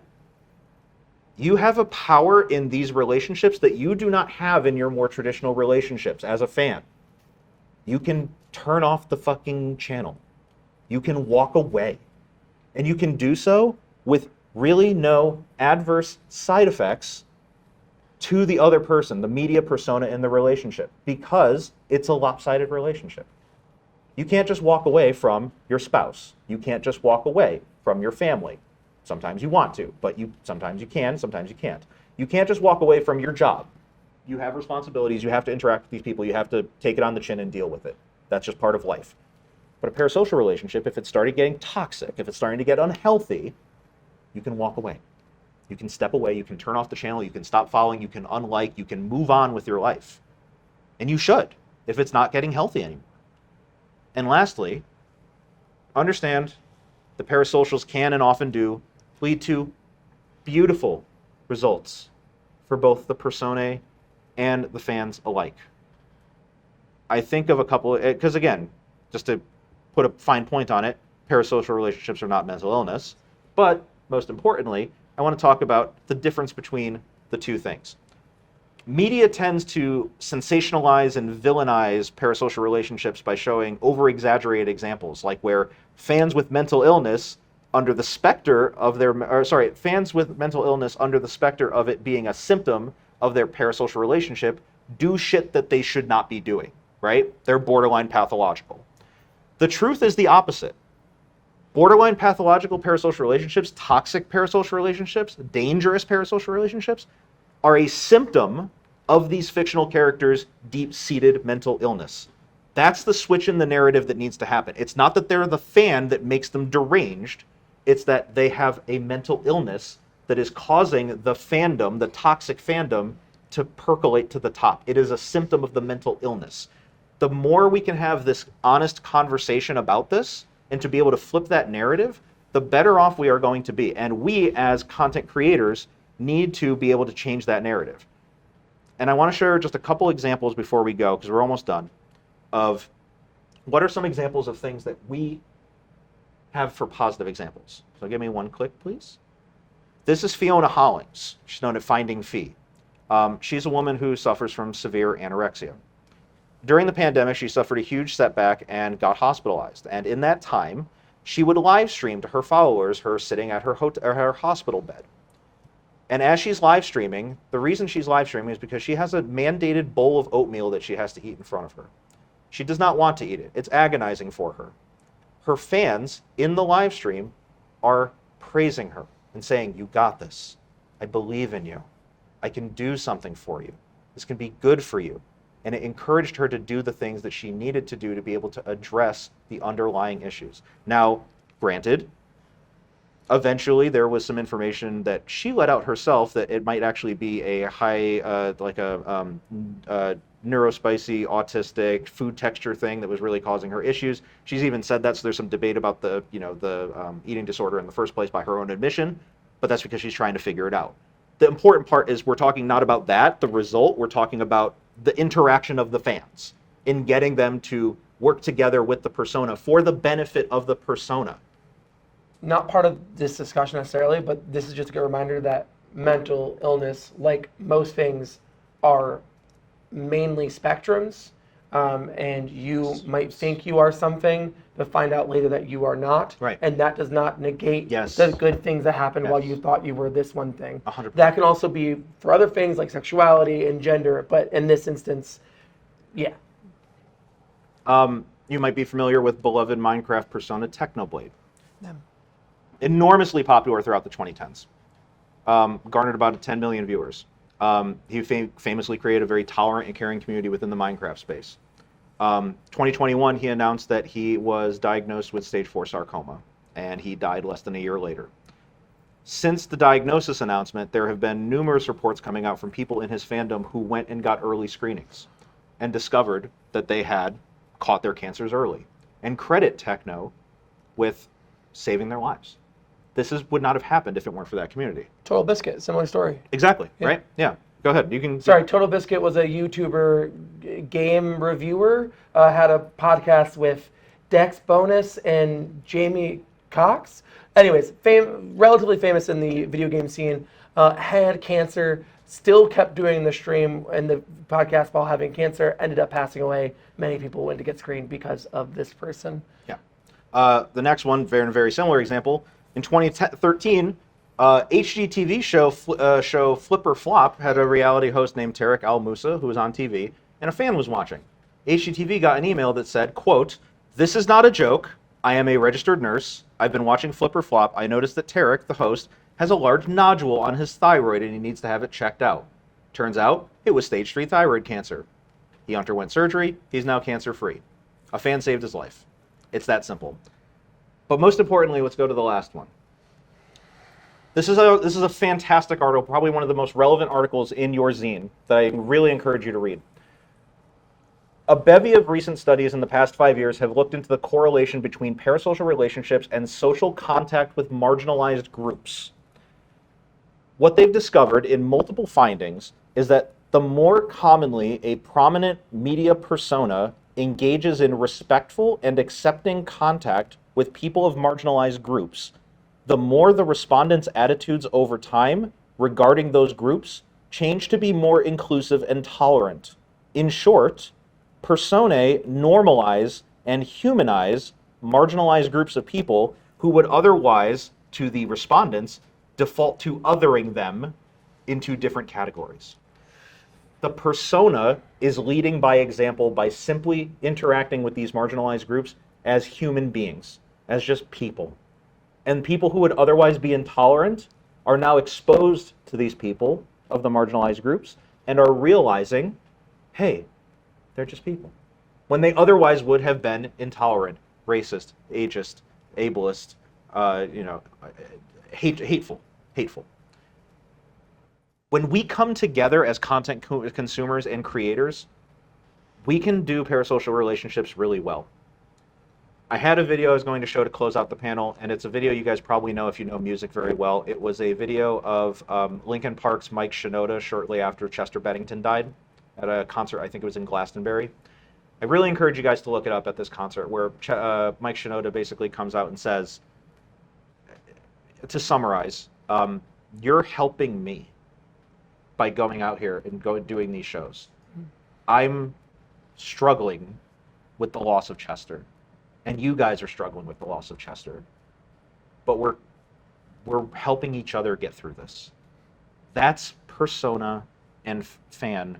you have a power in these relationships that you do not have in your more traditional relationships as a fan. You can turn off the fucking channel. You can walk away. And you can do so with really no adverse side effects to the other person, the media persona in the relationship, because it's a lopsided relationship. You can't just walk away from your spouse. You can't just walk away from your family. Sometimes you want to, but sometimes you can, sometimes you can't. You can't just walk away from your job. You have responsibilities, you have to interact with these people, you have to take it on the chin and deal with it. That's just part of life. But a parasocial relationship, if it started getting toxic, if it's starting to get unhealthy, you can walk away. You can step away, you can turn off the channel, you can stop following, you can unlike, you can move on with your life. And you should, if it's not getting healthy anymore. And lastly, understand the parasocials can and often do lead to beautiful results for both the personae and the fans alike. I think of a couple, because again, just to put a fine point on it, parasocial relationships are not mental illness, but most importantly, I want to talk about the difference between the two things. Media tends to sensationalize and villainize parasocial relationships by showing over-exaggerated examples, like where fans with mental illness under the specter of fans with mental illness under the specter of it being a symptom of their parasocial relationship do shit that they should not be doing, right? They're borderline pathological. The truth is the opposite. Borderline pathological parasocial relationships, toxic parasocial relationships, dangerous parasocial relationships are a symptom of these fictional characters' deep-seated mental illness. That's the switch in the narrative that needs to happen. It's not that they're the fan that makes them deranged. It's that they have a mental illness that is causing the fandom, the toxic fandom, to percolate to the top. It is a symptom of the mental illness. The more we can have this honest conversation about this and to be able to flip that narrative, the better off we are going to be. And we, as content creators, need to be able to change that narrative. And I want to share just a couple examples before we go, because we're almost done, of what are some examples of things that we have for positive examples. So give me one click, please. This is Fiona Hollings. She's known at Finding Fee. She's a woman who suffers from severe anorexia. During the pandemic, she suffered a huge setback and got hospitalized. And in that time, she would live stream to her followers her sitting at her hospital bed. And as she's live streaming, the reason she's live streaming is because she has a mandated bowl of oatmeal that she has to eat in front of her. She does not want to eat it. It's agonizing for her. Her fans in the live stream are praising her and saying, "You got this. I believe in you. I can do something for you. This can be good for you." And it encouraged her to do the things that she needed to do to be able to address the underlying issues. Now, granted, eventually there was some information that she let out herself that it might actually be a high, neurospicy, autistic food texture thing that was really causing her issues. She's even said that, so there's some debate about the eating disorder in the first place by her own admission, but that's because she's trying to figure it out. The important part is we're talking not about that, the result, we're talking about the interaction of the fans in getting them to work together with the persona for the benefit of the persona. Not part of this discussion necessarily, but this is just a good reminder that mental illness, like most things, are mainly spectrums, and you might think you are something, but find out later that you are not. Right. And that does not negate Yes. the good things that happened while Yes. you thought you were this one thing. 100%. That can also be for other things like sexuality and gender, but in this instance, yeah. You might be familiar with beloved Minecraft persona Technoblade. Enormously popular throughout the 2010s. Garnered about 10 million viewers. He famously created a very tolerant and caring community within the Minecraft space. 2021, he announced that he was diagnosed with stage 4 sarcoma, and he died less than a year later. Since the diagnosis announcement, there have been numerous reports coming out from people in his fandom who went and got early screenings and discovered that they had caught their cancers early, and credit Techno with saving their lives. Would not have happened if it weren't for that community. Total Biscuit, similar story. Exactly, Yeah. right? Yeah. Go ahead. You can. Sorry, Total Biscuit was a YouTuber game reviewer, had a podcast with Dex Bonus and Jamie Cox. Anyways, relatively famous in the video game scene, had cancer, still kept doing the stream and the podcast while having cancer, ended up passing away. Many people went to get screened because of this person. Yeah. The next one, very similar example. In 2013, HGTV show Flipper Flop had a reality host named Tarek Al Musa who was on TV, and a fan was watching. HGTV got an email that said, quote, "This is not a joke. I am a registered nurse. I've been watching Flipper Flop. I noticed that Tarek, the host, has a large nodule on his thyroid and he needs to have it checked out. Turns out it was stage 3 thyroid cancer. He underwent surgery. He's now cancer-free. A fan saved his life. It's that simple." But most importantly, let's go to the last one. This is a fantastic article, probably one of the most relevant articles in your zine that I really encourage you to read. A bevy of recent studies in the past 5 years have looked into the correlation between parasocial relationships and social contact with marginalized groups. What they've discovered in multiple findings is that the more commonly a prominent media persona engages in respectful and accepting contact with people of marginalized groups, the more the respondents' attitudes over time regarding those groups change to be more inclusive and tolerant. In short, personae normalize and humanize marginalized groups of people who would otherwise, to the respondents, default to othering them into different categories. The persona is leading by example by simply interacting with these marginalized groups as human beings, as just people. And people who would otherwise be intolerant are now exposed to these people of the marginalized groups and are realizing, hey, they're just people. When they otherwise would have been intolerant, racist, ageist, ableist, hateful. When we come together as content consumers and creators, we can do parasocial relationships really well. I had a video I was going to show to close out the panel, and it's a video you guys probably know if you know music very well. It was a video of Linkin Park's Mike Shinoda shortly after Chester Bennington died at a concert, I think it was in Glastonbury. I really encourage you guys to look it up at this concert where Mike Shinoda basically comes out and says, to summarize, you're helping me by going out here and doing these shows. I'm struggling with the loss of Chester, and you guys are struggling with the loss of Chester, but we're helping each other get through this. That's Persona and fan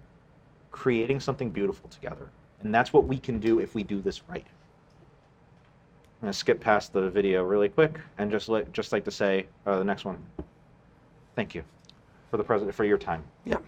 creating something beautiful together, and that's what we can do if we do this right. I'm gonna skip past the video really quick and just like to say the next one. Thank you for the for your time. Yeah.